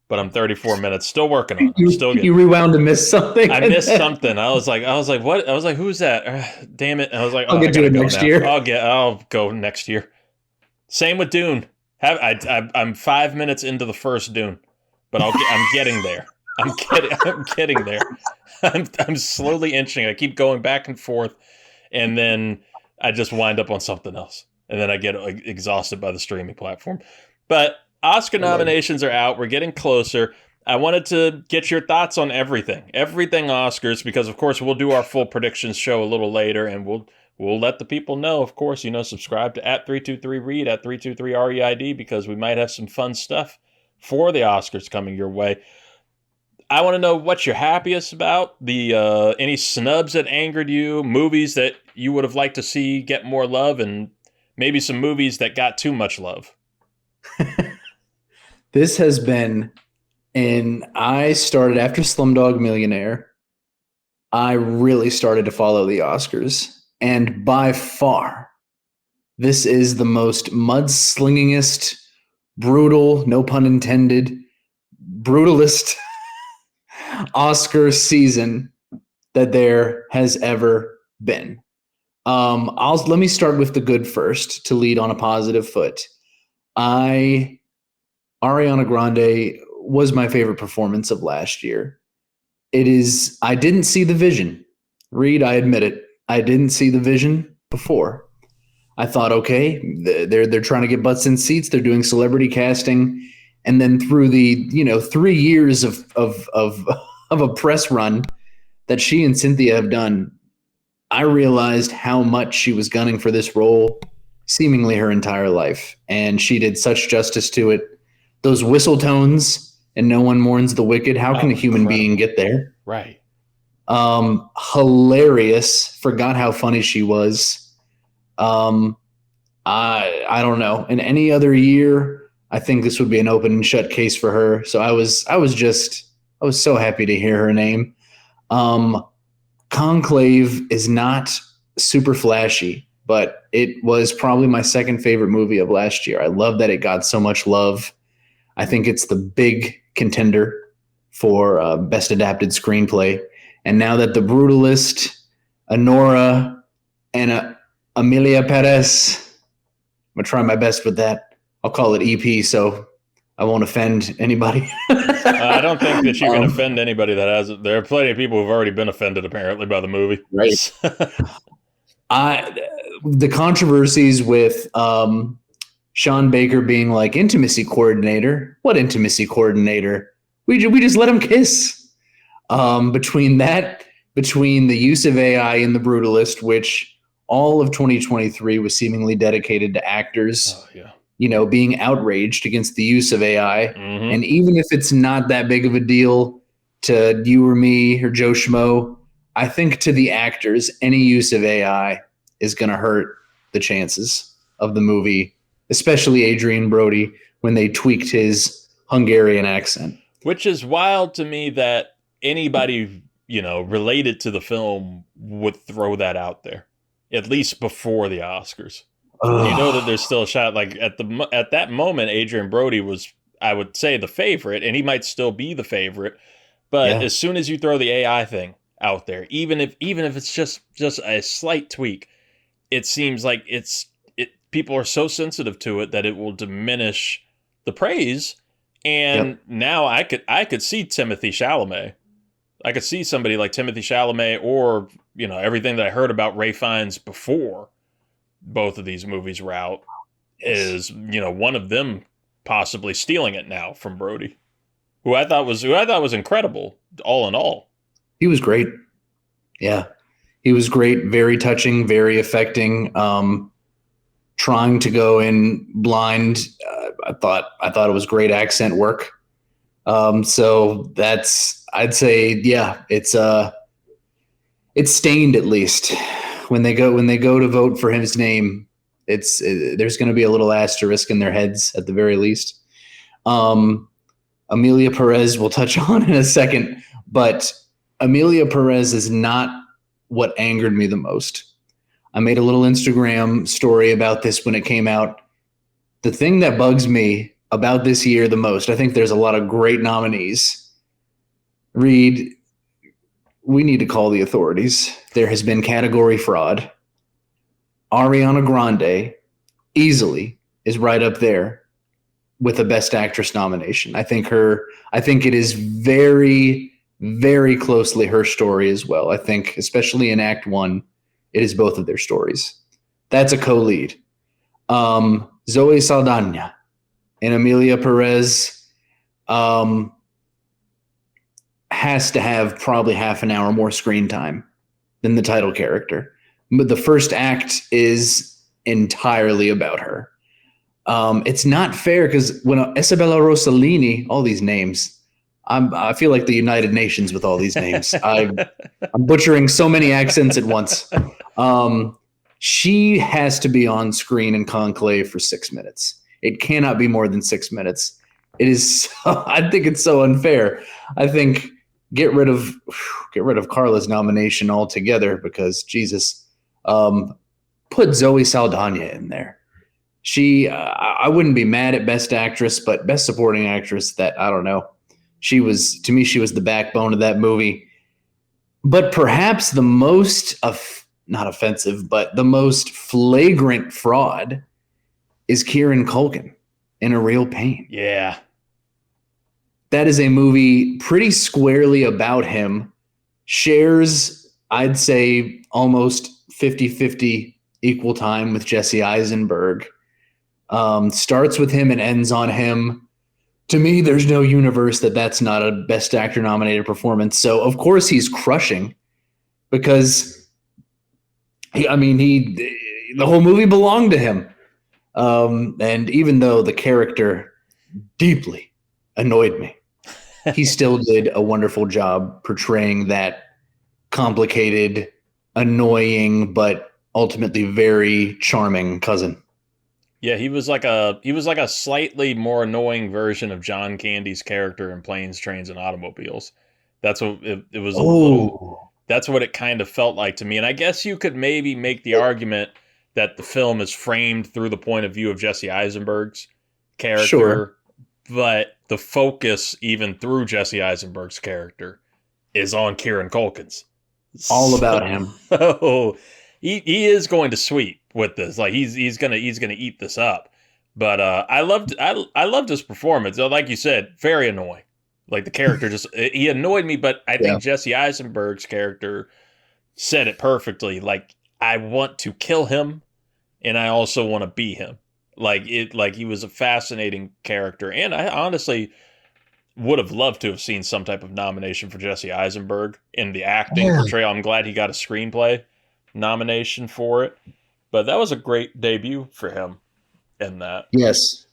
A: But I'm 34 minutes, still working on it.
N: You rewound to miss something.
A: I missed something. I was like, what? I was like, who's that? Damn it! I was like,
N: I'll get to it next year.
A: I'll go next year. Same with Dune. I'm 5 minutes into the first Dune, but I'm getting there. I'm getting there. I'm slowly inching. I keep going back and forth, and then I just wind up on something else, and then I get exhausted by the streaming platform. But Oscar nominations are out. We're getting closer. I wanted to get your thoughts on everything Oscars, because of course we'll do our full predictions show a little later, and we'll let the people know. Of course, subscribe to @323Reid, @323REID, because we might have some fun stuff for the Oscars coming your way. I want to know what you're happiest about, any snubs that angered you, movies that you would have liked to see get more love, and maybe some movies that got too much love.
N: This has been, and I started after Slumdog Millionaire. I really started to follow the Oscars, And by far, this is the most mudslingingest, brutal, no pun intended, brutalist Oscar season that there has ever been. Let me start with the good first to lead on a positive foot. Ariana Grande was my favorite performance of last year. I didn't see the vision. Reid, I admit it. I didn't see the vision before. I thought, okay, they're trying to get butts in seats. They're doing celebrity casting. And then through the 3 years of a press run that she and Cynthia have done, I realized how much she was gunning for this role seemingly her entire life. And she did such justice to it. Those whistle tones and no one mourns the wicked. How can a human being get there?
K: Right.
N: Hilarious. Forgot how funny she was. I don't know. In any other year, I think this would be an open and shut case for her. So I was so happy to hear her name. Conclave is not super flashy, but it was probably my second favorite movie of last year. I love that it got so much love. I think it's the big contender for Best Adapted Screenplay. And now that The Brutalist, Anora, and Amelia Perez, I'm going to try my best with that. I'll call it EP so I won't offend anybody.
K: I don't think that you can offend anybody that hasn't. There are plenty of people who've already been offended, apparently, by the movie.
N: Right. The controversies with Sean Baker being like intimacy coordinator. What intimacy coordinator? We just let him kiss. Between the use of AI in The Brutalist, which all of 2023 was seemingly dedicated to actors, being outraged against the use of AI.
K: Mm-hmm.
N: And even if it's not that big of a deal to you or me or Joe Schmo, I think to the actors, any use of AI is going to hurt the chances of the movie, especially Adrian Brody when they tweaked his Hungarian accent.
K: Which is wild to me that anybody, related to the film would throw that out there, at least before the Oscars.
N: Ugh.
K: You know that there's still a shot. Like at that moment, Adrian Brody was, I would say, the favorite, and he might still be the favorite. But as soon as you throw the AI thing out there, even if it's just a slight tweak, it seems like people are so sensitive to it that it will diminish the praise. And now I could see Timothy Chalamet. I could see somebody like Timothy Chalamet, or everything that I heard about Ralph Fiennes before both of these movies were out, is one of them possibly stealing it now from Brody, who I thought was incredible. All in all,
N: he was great. Yeah, he was great. Very touching, very affecting. Trying to go in blind, I thought it was great accent work. So I'd say, it's stained at least. When they go to vote for his name, there's going to be a little asterisk in their heads at the very least. Amelia Perez we'll touch on in a second, but Amelia Perez is not what angered me the most. I made a little Instagram story about this when it came out. The thing that bugs me about this year the most, I think there's a lot of great nominees. Reid, we need to call the authorities. There has been category fraud. Ariana Grande easily is right up there with a Best Actress nomination. I think it is very, very closely her story as well. I think, especially in Act 1, it is both of their stories. That's a co-lead. Zoe Saldana and Amelia Perez has to have probably half an hour more screen time than the title character. But the first act is entirely about her. It's not fair because when Isabella Rossellini, all these names, I feel like the United Nations with all these names. I'm butchering so many accents at once. She has to be on screen in Conclave for 6 minutes. It cannot be more than 6 minutes. It is. I think it's so unfair. I think get rid of Carla's nomination altogether because Jesus. Put Zoe Saldana in there. She, I wouldn't be mad at Best Actress, but Best Supporting Actress, that, I don't know. She was the backbone of that movie. But perhaps the most, not offensive, but the most flagrant fraud is Kieran Culkin in A Real Pain.
K: Yeah.
N: That is a movie pretty squarely about him. Shares, I'd say, almost 50-50 equal time with Jesse Eisenberg. Starts with him and ends on him. To me, there's no universe that's not a Best Actor nominated performance. So, of course, he's crushing because, the whole movie belonged to him. And even though the character deeply annoyed me, he still did a wonderful job portraying that complicated, annoying, but ultimately very charming cousin.
K: Yeah, he was like a slightly more annoying version of John Candy's character in Planes, Trains, and Automobiles. That's what it was. That's what it kind of felt like to me. And I guess you could maybe make the argument that the film is framed through the point of view of Jesse Eisenberg's character. Sure. But the focus, even through Jesse Eisenberg's character, is on Kieran Culkin's.
N: All about him.
K: So he is going to sweep with this. Like he's gonna eat this up. But I loved his performance. Like you said, very annoying. Like the character he annoyed me. But I think Jesse Eisenberg's character said it perfectly. Like, I want to kill him, and I also want to be him. Like he was a fascinating character, and I honestly would have loved to have seen some type of nomination for Jesse Eisenberg in the acting portrayal. I'm glad he got a screenplay nomination for it, but that was a great debut for him in that.
N: Yes,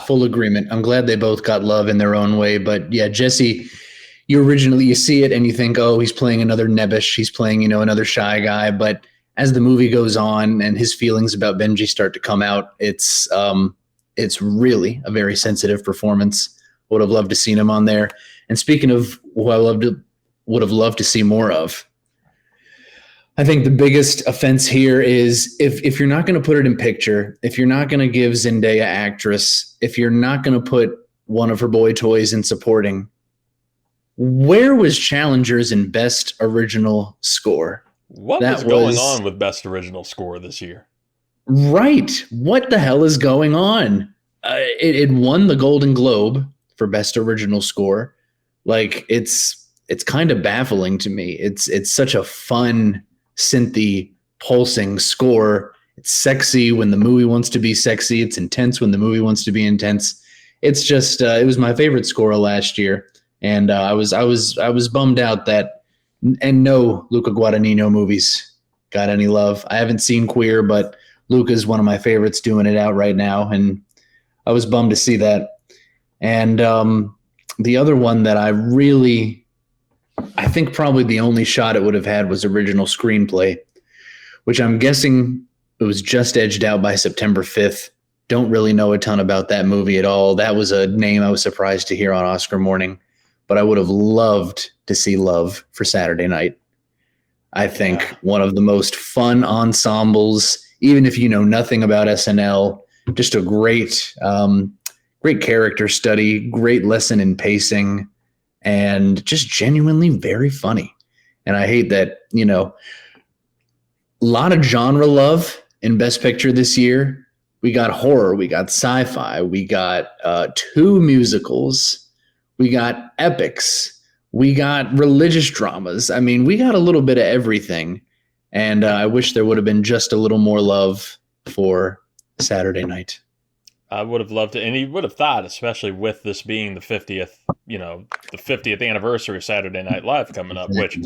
N: full agreement. I'm glad they both got love in their own way, but yeah, Jesse, you see it and you think, oh, he's playing another nebbish, he's playing, another shy guy, but as the movie goes on and his feelings about Benji start to come out, it's really a very sensitive performance. Would have loved to seen him on there. And speaking of who I would have loved to see more of, I think the biggest offense here is if you're not going to put it in picture, if you're not going to give Zendaya actress, if you're not going to put one of her boy toys in supporting, where was Challengers in Best Original Score?
K: What was going on with Best Original Score this year?
N: Right. What the hell is going on? It won the Golden Globe for Best Original Score. Like, it's kind of baffling to me. It's such a fun, synthy, pulsing score. It's sexy when the movie wants to be sexy. It's intense when the movie wants to be intense. It's just it was my favorite score last year, and I was bummed out that. And no Luca Guadagnino movies got any love. I haven't seen Queer, but Luca's one of my favorites doing it out right now, and I was bummed to see that. And the other one that I think probably the only shot it would have had was original screenplay, which I'm guessing it was just edged out by September 5th. Don't really know a ton about that movie at all. That was a name I was surprised to hear on Oscar morning. But I would have loved to see Love for Saturday Night. I think one of the most fun ensembles, even if you know nothing about SNL, just a great character study, great lesson in pacing, and just genuinely very funny. And I hate that, a lot of genre love in Best Picture this year. We got horror, we got sci-fi, we got 2 musicals. We got epics. We got religious dramas. I mean, we got a little bit of everything. And I wish there would have been just a little more love for Saturday Night.
K: I would have loved it. And you would have thought, especially with this being the 50th, the 50th anniversary of Saturday Night Live coming up, which,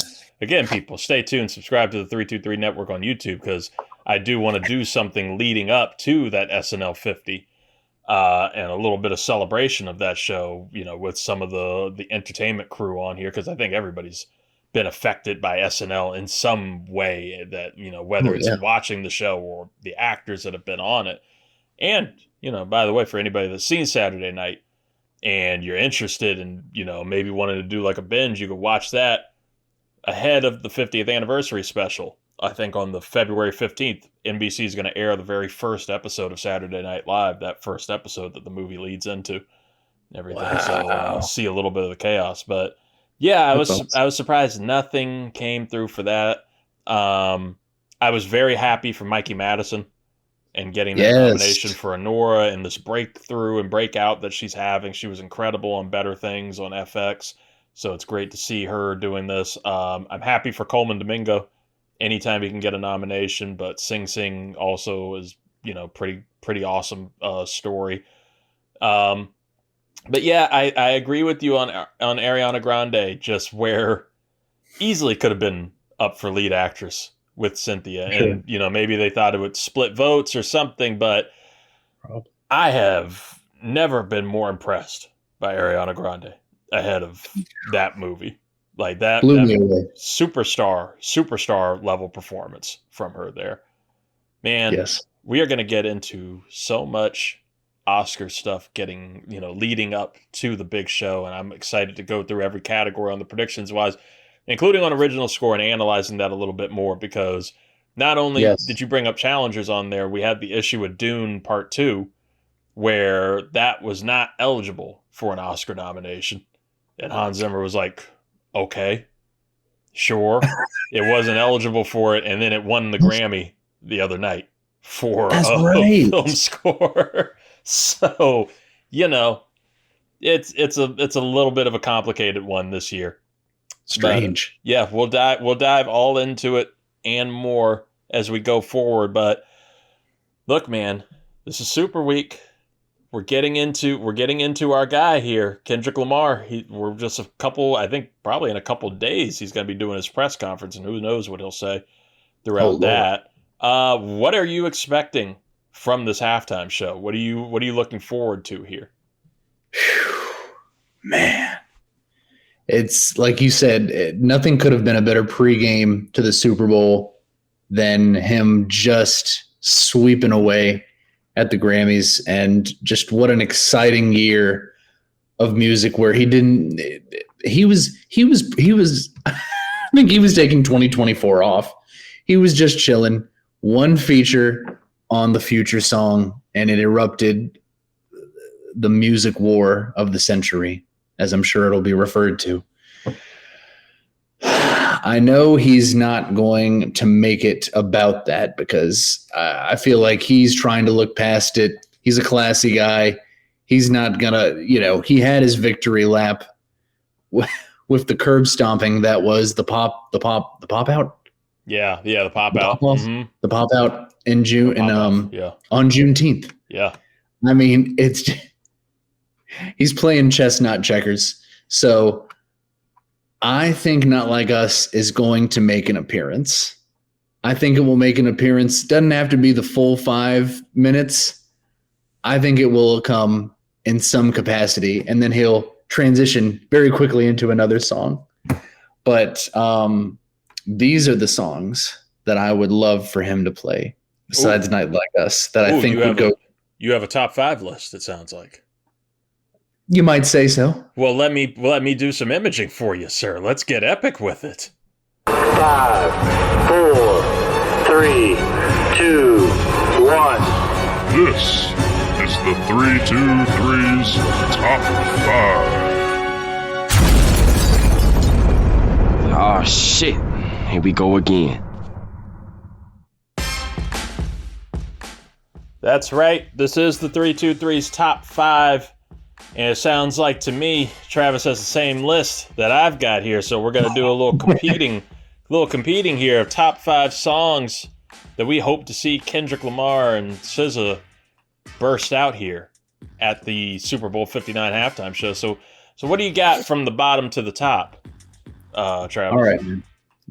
K: again, people, stay tuned, subscribe to the 323 Network on YouTube, because I do want to do something leading up to that SNL 50. And a little bit of celebration of that show, with some of the entertainment crew on here, because I think everybody's been affected by SNL in some way, that, whether it's watching the show or the actors that have been on it. And, by the way, for anybody that's seen Saturday Night and you're interested in, maybe wanting to do like a binge, you could watch that ahead of the 50th anniversary special
A: I think on the February 15th, NBC is going to air the very first episode of Saturday Night Live, that first episode that the movie leads into. Everything.
N: Wow.
A: So see a little bit of the chaos. But yeah, I was surprised nothing came through for that. I was very happy for Mikey Madison and getting that nomination for Honora and this breakthrough and breakout that she's having. She was incredible on Better Things on FX. So it's great to see her doing this. I'm happy for Coleman Domingo anytime he can get a nomination, but Sing Sing also is, pretty awesome story. But yeah, I agree with you on Ariana Grande, just where easily could have been up for lead actress with Cynthia. Sure. And, maybe they thought it would split votes or something, but I have never been more impressed by Ariana Grande ahead of that movie. Like that superstar level performance from her there. Man, yes. We are going to get into so much Oscar stuff leading up to the big show, and I'm excited to go through every category on the predictions wise, including on original score, and analyzing that a little bit more, because not only did you bring up challengers on there, we had the issue with Dune Part 2, where that was not eligible for an Oscar nomination. And Hans Zimmer was like, okay, sure. It wasn't eligible for it, and then it won the Grammy the other night for film score. So, it's a little bit of a complicated one this year.
N: Strange.
A: But, yeah, we'll dive all into it and more as we go forward. But look, man, this is Super Week. We're getting into our guy here, Kendrick Lamar. We're just probably in a couple of days he's going to be doing his press conference, and who knows what he'll say throughout that. What are you expecting from this halftime show? What are you looking forward to here?
N: Man, it's like you said, nothing could have been a better pregame to the Super Bowl than him just sweeping away at the Grammys, and just what an exciting year of music where he was I think he was taking 2024 off. He was just chilling. One feature on the Future song, and it erupted the music war of the century, as I'm sure it'll be referred to. I know he's not going to make it about that, because I feel like he's trying to look past it. He's a classy guy. He's not gonna, he had his victory lap with the curb stomping that was the pop out.
A: Yeah, the pop out. Mm-hmm.
N: The pop out in June on Juneteenth.
A: Yeah.
N: I mean, he's playing chestnut checkers. So I think Not Like Us is going to make an appearance. I think it will make an appearance. Doesn't have to be the full 5 minutes. I think it will come in some capacity, and then he'll transition very quickly into another song. But these are the songs that I would love for him to play besides Not Like Us that I think would go.
A: You have a top 5 list, it sounds like.
N: You might say so.
A: Well, let me do some imaging for you, sir. Let's get epic with it.
F: 5, 4, 3, 2, 1.
B: This is the 323's Top 5.
M: Oh, shit. Here we go again.
A: That's right. This is the 323's Top 5. And it sounds like to me, Travis has the same list that I've got here. So we're going to do a little competing here of top 5 songs that we hope to see Kendrick Lamar and SZA burst out here at the Super Bowl 59 halftime show. So what do you got from the bottom to the top, Travis?
N: All right, man.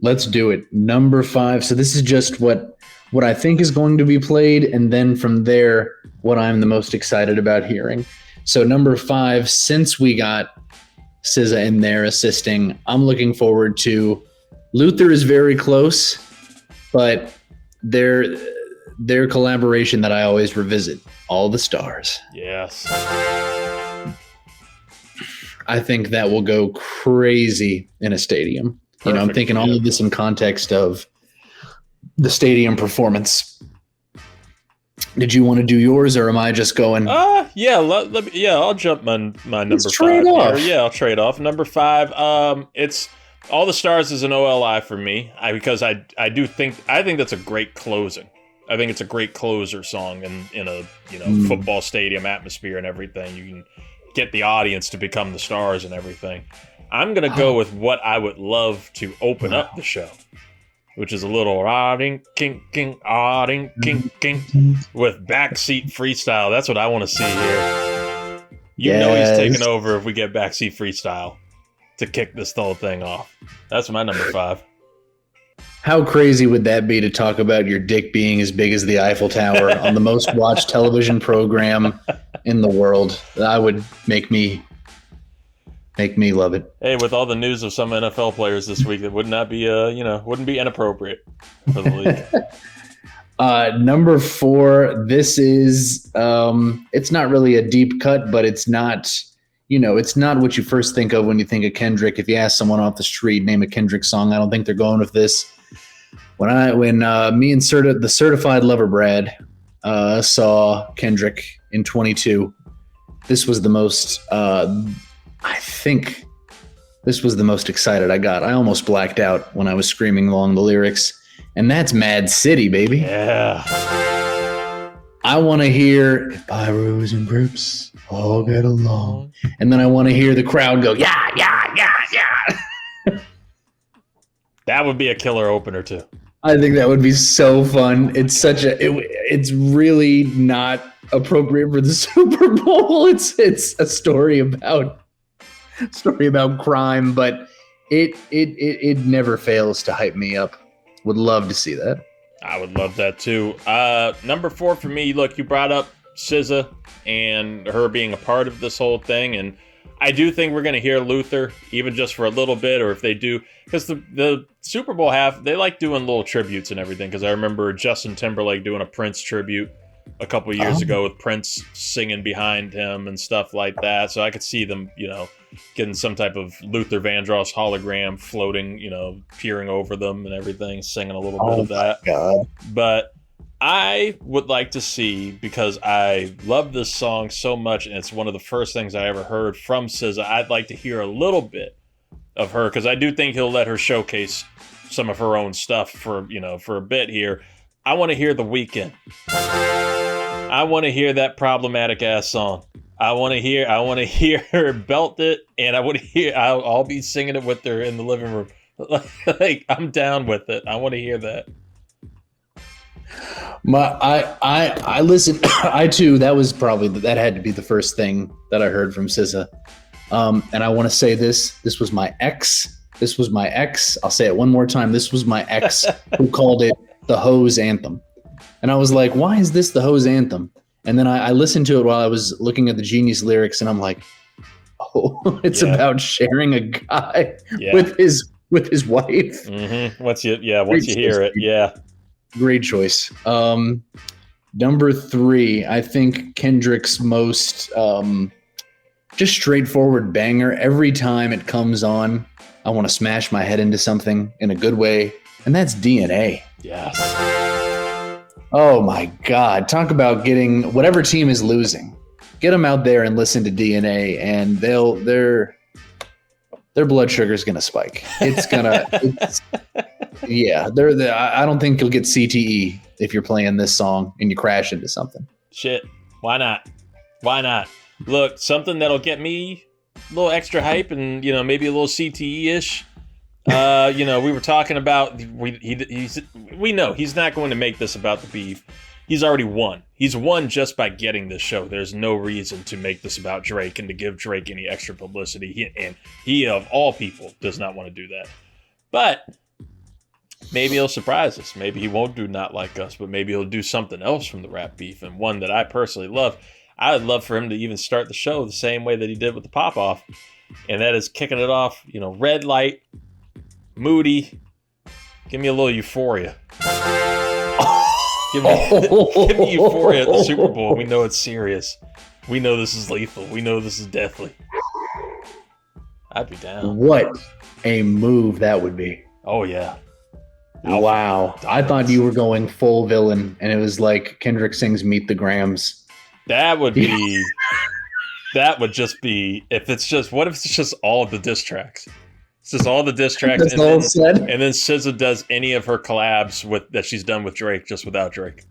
N: Let's do it. Number 5. So this is just what I think is going to be played, and then from there, what I'm the most excited about hearing. So number 5, since we got SZA in there assisting, I'm looking forward to Luther is very close, but their collaboration that I always revisit, All the Stars.
A: Yes.
N: I think that will go crazy in a stadium. Perfect. I'm thinking all of this in context of the stadium performance. Did you want to do yours, or am I just going?
K: Yeah, I'll jump my number
N: Let's trade
K: 5
N: off.
K: here. Yeah, I'll trade off. Number 5, it's All the Stars is an OLI for me, because I think that's a great closing. I think it's a great closer song in a football stadium atmosphere and everything. You can get the audience to become the stars and everything. I'm gonna go with what I would love to open up the show, which is a little king king king king with backseat freestyle. That's what I want to see here. You know he's taking over if we get backseat freestyle to kick this whole thing off. That's my number 5.
N: How crazy would that be to talk about your dick being as big as the Eiffel Tower on the most watched television program in the world? That would make me love it.
K: Hey, with all the news of some NFL players this week, it would not be wouldn't be inappropriate for the league.
N: Number 4, this is it's not really a deep cut, but it's not what you first think of when you think of Kendrick. If you ask someone off the street, name a Kendrick song, I don't think they're going with this. When me and the Certified Lover Brad saw Kendrick in 22, this was the most I think this was the most excited I got. I almost blacked out when I was screaming along the lyrics, and that's Mad City, baby.
K: Yeah.
N: I want to hear if Pyros and Crips all get along, and then I want to hear the crowd go, yeah, yeah, yeah, yeah.
K: That would be a killer opener too.
N: I think that would be so fun. It's it's really not appropriate for the Super Bowl. It's a story about crime, but it never fails to hype me up. Would love to see that.
K: I would love that too. Number 4 for me, look, you brought up SZA and her being a part of this whole thing, and I do think we're going to hear Luther, even just for a little bit, or if they do, because the Super Bowl they like doing little tributes and everything, because I remember Justin Timberlake doing a Prince tribute a couple of years ago with Prince singing behind him and stuff like that, so I could see them, getting some type of Luther Vandross hologram floating, peering over them and everything, singing a little bit of that.
N: God.
K: But I would like to see, because I love this song so much, and it's one of the first things I ever heard from SZA, I'd like to hear a little bit of her, because I do think he'll let her showcase some of her own stuff for a bit here. I want to hear The Weeknd. I want to hear that problematic ass song. I want to hear her belt it, and I'll be singing it with her in the living room. Like, I'm down with it. I want to hear that.
N: I listened. I too. That had to be the first thing that I heard from SZA. And I want to say this. This was my ex. I'll say it one more time. This was my ex who called it the Hose Anthem, and I was like, "Why is this the Hose Anthem?" And then I listened to it while I was looking at the Genius lyrics, and I'm like, "Oh, it's about sharing a guy with his wife."
K: Mm-hmm. Once you hear it, yeah.
N: Great choice. Number 3, I think Kendrick's most just straightforward banger. Every time it comes on, I want to smash my head into something in a good way, and that's DNA.
K: Yes.
N: Oh my God. Talk about getting whatever team is losing. Get them out there and listen to DNA, and their blood sugar is going to spike. I don't think you'll get CTE if you're playing this song and you crash into something.
K: Shit. Why not? Look, something that'll get me a little extra hype and, maybe a little CTE-ish. We were talking about, we know he's not going to make this about the beef. He's already won. He's won just by getting this show. There's no reason to make this about Drake and to give Drake any extra publicity. He of all people, does not want to do that. But maybe he'll surprise us. Maybe he won't do Not Like Us, but maybe he'll do something else from the rap beef, and one that I personally love. I would love for him to even start the show the same way that he did with the Pop-Off, and that is kicking it off, red light, moody. Give me a little Euphoria. Give me Euphoria at the Super Bowl. We know it's serious. We know this is lethal. We know this is deathly. I'd be down.
N: What a move that would be.
K: Oh, yeah.
N: Wow. I thought you were going full villain, and it was like Kendrick sings Meet the Grams.
K: That would be... That would just be... What if it's just all of the diss tracks? It's just all the diss tracks, and then SZA does any of her collabs that she's done with Drake, just without Drake,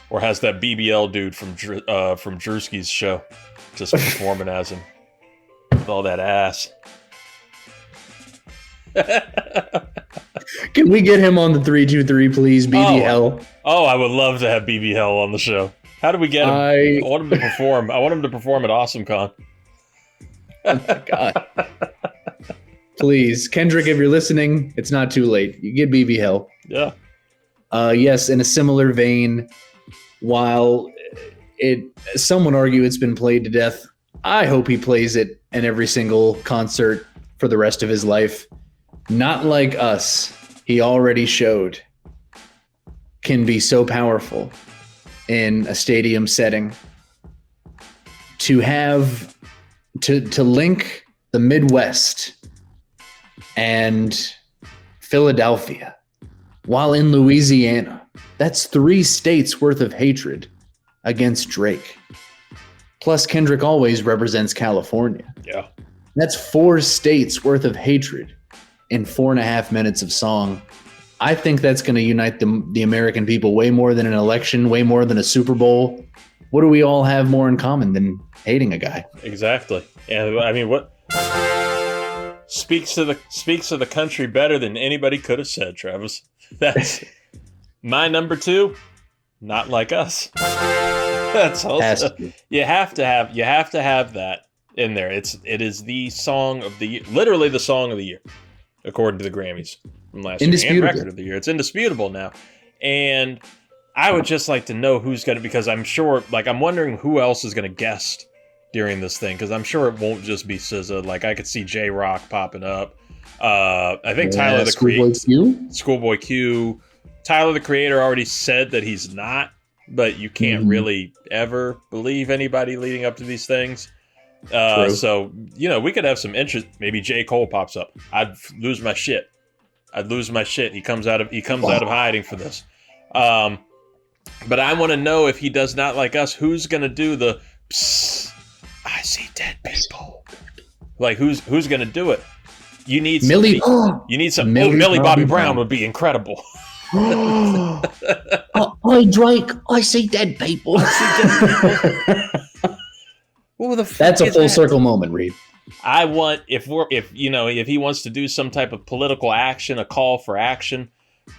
K: or has that BBL dude from Drewski's show just performing as him with all that ass.
N: Can we get him on the 323, please, BBL?
K: Oh, I would love to have BBL on the show. How do we get him? I want him to perform. I want him to perform at AwesomeCon.
N: Oh my God. Please, Kendrick, if you're listening, it's not too late. You get BB Hell.
K: Yeah.
N: Yes, in a similar vein, while some would argue it's been played to death, I hope he plays it in every single concert for the rest of his life. Not Like Us, he already showed, can be so powerful in a stadium setting. To have to link the Midwest and Philadelphia while in Louisiana, that's 3 states worth of hatred against Drake. Plus, Kendrick always represents California.
K: Yeah.
N: That's 4 states worth of hatred in 4.5 minutes of song. I think that's going to unite the American people way more than an election, way more than a Super Bowl. What do we all have more in common than hating a guy?
K: Exactly. And I mean, what speaks to the country better than anybody could have said, Travis. That's my number 2. Not Like Us. That's also, you have to have that in there. It is the song of the year, literally the song of the year, according to the Grammys from last year, and record of the year. It's indisputable now. And I would just like to know who's going to, because I'm sure, like, I'm wondering who else is going to guest during this thing, because I'm sure it won't just be SZA. Like, I could see J-Rock popping up. I think Tyler the Creator, Schoolboy Q. Tyler the Creator already said that he's not, but you can't really ever believe anybody leading up to these things. So, you know, we could have some interest. Maybe J. Cole pops up. I'd lose my shit. He comes out of hiding for this. But I want to know, if he does Not Like Us, who's going to do the psst, I see dead people. Like, who's going to do it? You need
N: Millie.
K: Millie Bobby Brown would be incredible.
N: Hi, Drake. I see dead people.
K: What the fuck
N: That's a
K: is
N: full
K: that?
N: circle moment, Reid.
K: I want, if he wants to do some type of political action, a call for action,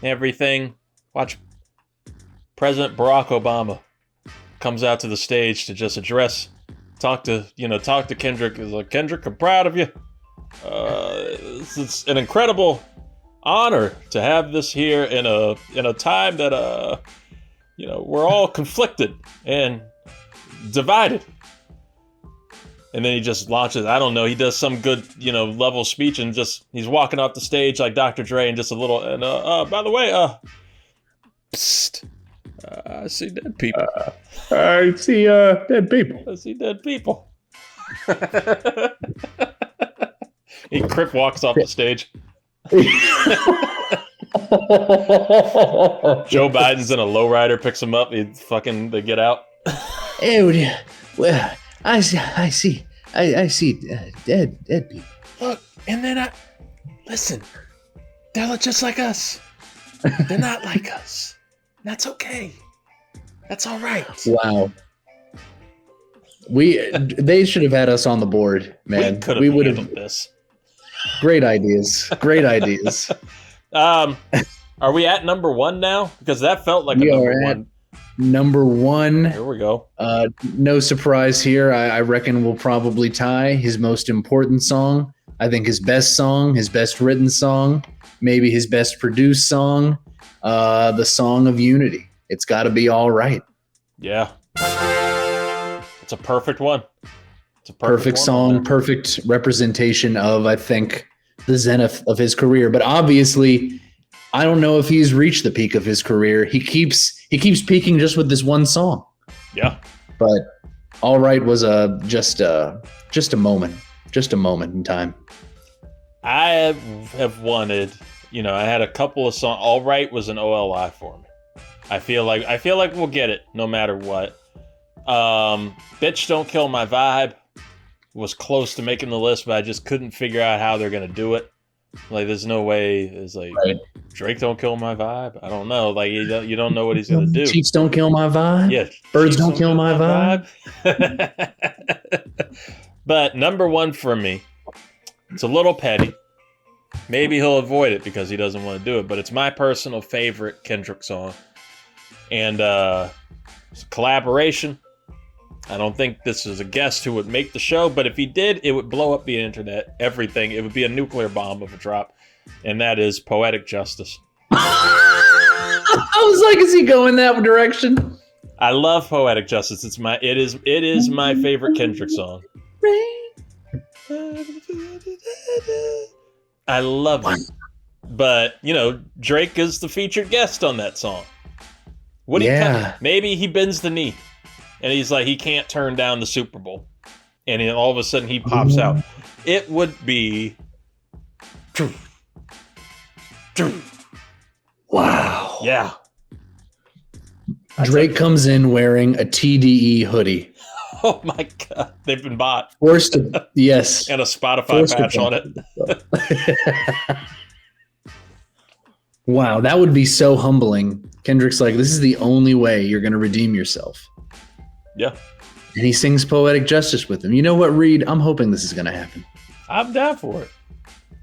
K: everything, watch President Barack Obama comes out to the stage to just talk to Kendrick. He's like, Kendrick, I'm proud of you. It's an incredible honor to have this here in a time that we're all conflicted and divided. And then he just launches, I don't know, he does some good, level speech, and he's walking off the stage like Dr. Dre, and just a little, and by the way, psst, I see dead people.
N: I see dead people.
K: I see dead people. He crip walks off the stage. Joe Biden's in a lowrider, picks him up, they get out.
N: Oh, yeah. Well, I see dead people.
K: Look, and then listen, they're just like us. They're not like us. That's okay. That's all right.
N: Wow. They should have had us on the board, man.
K: We would have handled this.
N: Great ideas. Great ideas.
K: Are we at number 1 now? Because that felt like a number 1.
N: Number 1.
K: Here we go.
N: No surprise here. I reckon we'll probably tie his most important song. I think his best song, his best written song, maybe his best produced song, the Song of Unity. It's got to be All Right.
K: Yeah. It's a perfect one. It's a
N: perfect song, perfect representation of, I think, the zenith of his career. But obviously, I don't know if he's reached the peak of his career. He keeps peaking just with this one song.
K: Yeah.
N: But All Right was just a moment in time.
K: I have wanted, I had a couple of songs. All Right was an OLI for me. I feel like we'll get it no matter what. Bitch Don't Kill My Vibe was close to making the list, but I just couldn't figure out how they're gonna do it. Like, there's no way. It's like Drake Don't Kill My Vibe. I don't know. Like, you don't know what he's gonna do.
N: Chiefs Don't Kill My Vibe.
K: Yeah,
N: Birds Don't Kill My Vibe.
K: But number one for me, it's a little petty. Maybe he'll avoid it because he doesn't want to do it, but it's my personal favorite Kendrick song. And it's a collaboration. I don't think this is a guest who would make the show, but if he did, it would blow up the internet, everything. It would be a nuclear bomb of a drop, and that is Poetic Justice.
N: I was like, is he going that direction?
K: I love Poetic Justice. It is my favorite Kendrick song. I love it. But, Drake is the featured guest on that song. Maybe he bends the knee and he's like, he can't turn down the Super Bowl. And then all of a sudden he pops out. It would be...
N: Wow.
K: Yeah.
N: Drake comes in wearing a TDE hoodie.
K: Oh my God. They've been bought.
N: Yes.
K: And a Spotify patch on it.
N: Wow, that would be so humbling. Kendrick's like, this is the only way you're going to redeem yourself.
K: Yeah.
N: And he sings Poetic Justice with him. You know what, Reid? I'm hoping this is going to happen.
K: I'm down for it.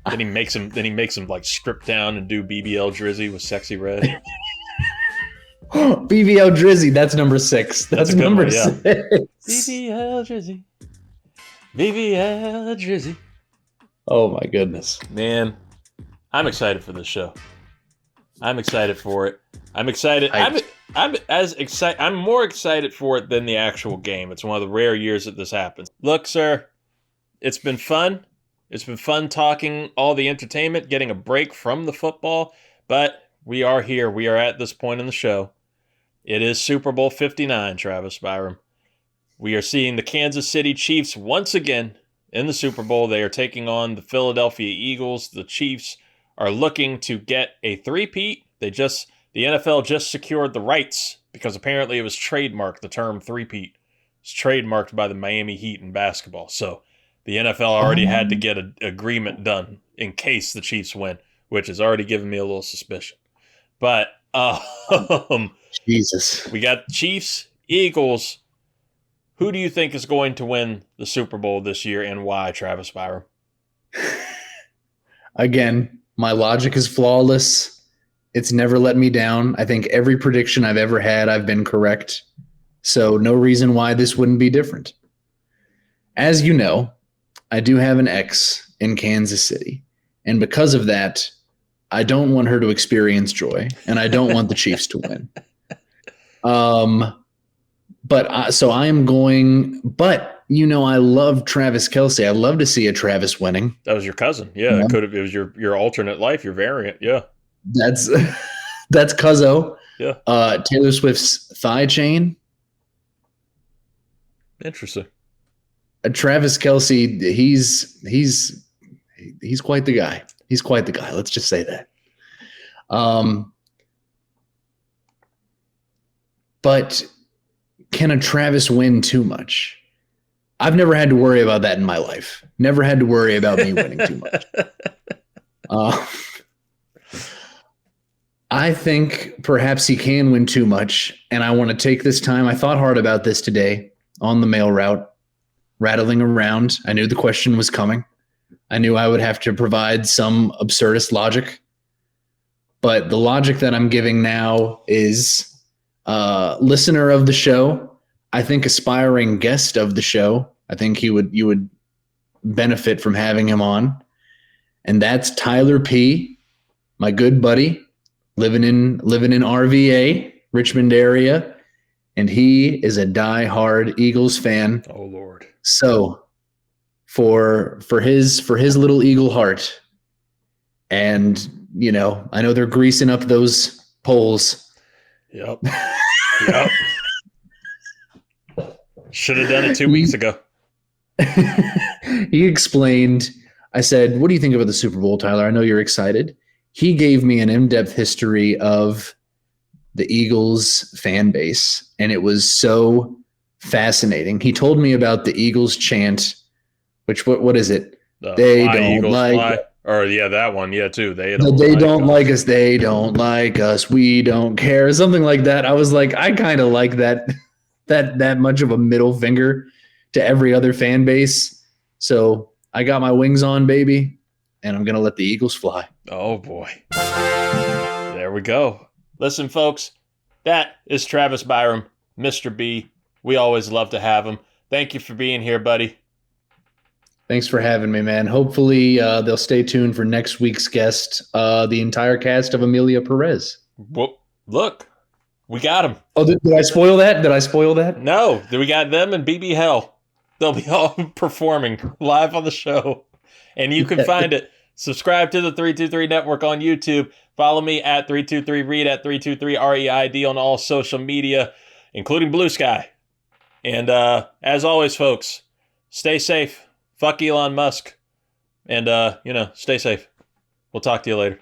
K: Then he makes him like strip down and do BBL Drizzy with Sexy Red.
N: BBL Drizzy, that's number 6. That's number 6.
K: BBL Drizzy. BBL Drizzy.
N: Oh my goodness.
K: Man, I'm excited for this show. I'm excited for it. I'm excited. I'm more excited for it than the actual game. It's one of the rare years that this happens. Look, sir, it's been fun. It's been fun talking all the entertainment, getting a break from the football, but we are here. We are at this point in the show. It is Super Bowl 59, Travis Byram. We are seeing the Kansas City Chiefs once again in the Super Bowl. They are taking on the Philadelphia Eagles. The Chiefs are looking to get a three-peat. The NFL just secured the rights because apparently it was trademarked. The term three-peat was trademarked by the Miami Heat in basketball. So the NFL already had to get an agreement done in case the Chiefs win, which has already given me a little suspicion. But
N: Jesus,
K: we got Chiefs, Eagles. Who do you think is going to win the Super Bowl this year and why, Travis Byram?
N: Again, my logic is flawless. It's never let me down. I think every prediction I've ever had, I've been correct. So no reason why this wouldn't be different. As you know, I do have an ex in Kansas City. And because of that, I don't want her to experience joy. And I don't want the Chiefs to win. So I am going, but I love Travis Kelce. I love to see a Travis winning.
K: That was your cousin. Yeah. It was your alternate life, your variant. Yeah.
N: That's Cuzzo.
K: Yeah.
N: Taylor Swift's thigh chain.
K: Interesting.
N: Travis Kelce, he's quite the guy. He's quite the guy. Let's just say that. But can a Travis win too much? I've never had to worry about that in my life. Never had to worry about me winning too much. I think perhaps he can win too much, and I want to take this time. I thought hard about this today on the mail route, rattling around. I knew the question was coming. I knew I would have to provide some absurdist logic. But the logic that I'm giving now is listener of the show, I think aspiring guest of the show. I think you would benefit from having him on. And that's Tyler P., my good buddy, living in RVA, Richmond area. And he is a diehard Eagles fan.
K: Oh Lord.
N: So for his little Eagle heart, and I know they're greasing up those polls.
K: Yep. Should have done it 2 weeks ago.
N: He explained, I said, what do you think about the Super Bowl, Tyler? I know you're excited. he gave me an in-depth history of the Eagles fan base, and it was so fascinating. He told me about the Eagles chant, which what is it? They
A: Fly,
N: don't
A: Eagles,
N: like
A: fly. Or yeah, that one, yeah, too. They
N: don't like us. They don't like us. We don't care. Something like that. I was like, I kind of like that much of a middle finger to every other fan base. So I got my wings on, baby, and I'm gonna let the Eagles fly.
A: Oh boy, there we go. Listen, folks, that is Travis Byram, Mr. B. We always love to have him. Thank you for being here, buddy.
N: Thanks for having me, man. Hopefully they'll stay tuned for next week's guest, the entire cast of Amelia Perez.
A: Well, look, we got him.
N: Oh, did I spoil that? Did I spoil that?
A: No, we got them and BB Hell. They'll be all performing live on the show. And you can find it. Subscribe to the 323 Network on YouTube. Follow me at 323 Reid at 323 REID on all social media, including Blue Sky. And as always, folks, stay safe. Fuck Elon Musk. And, stay safe. We'll talk to you later.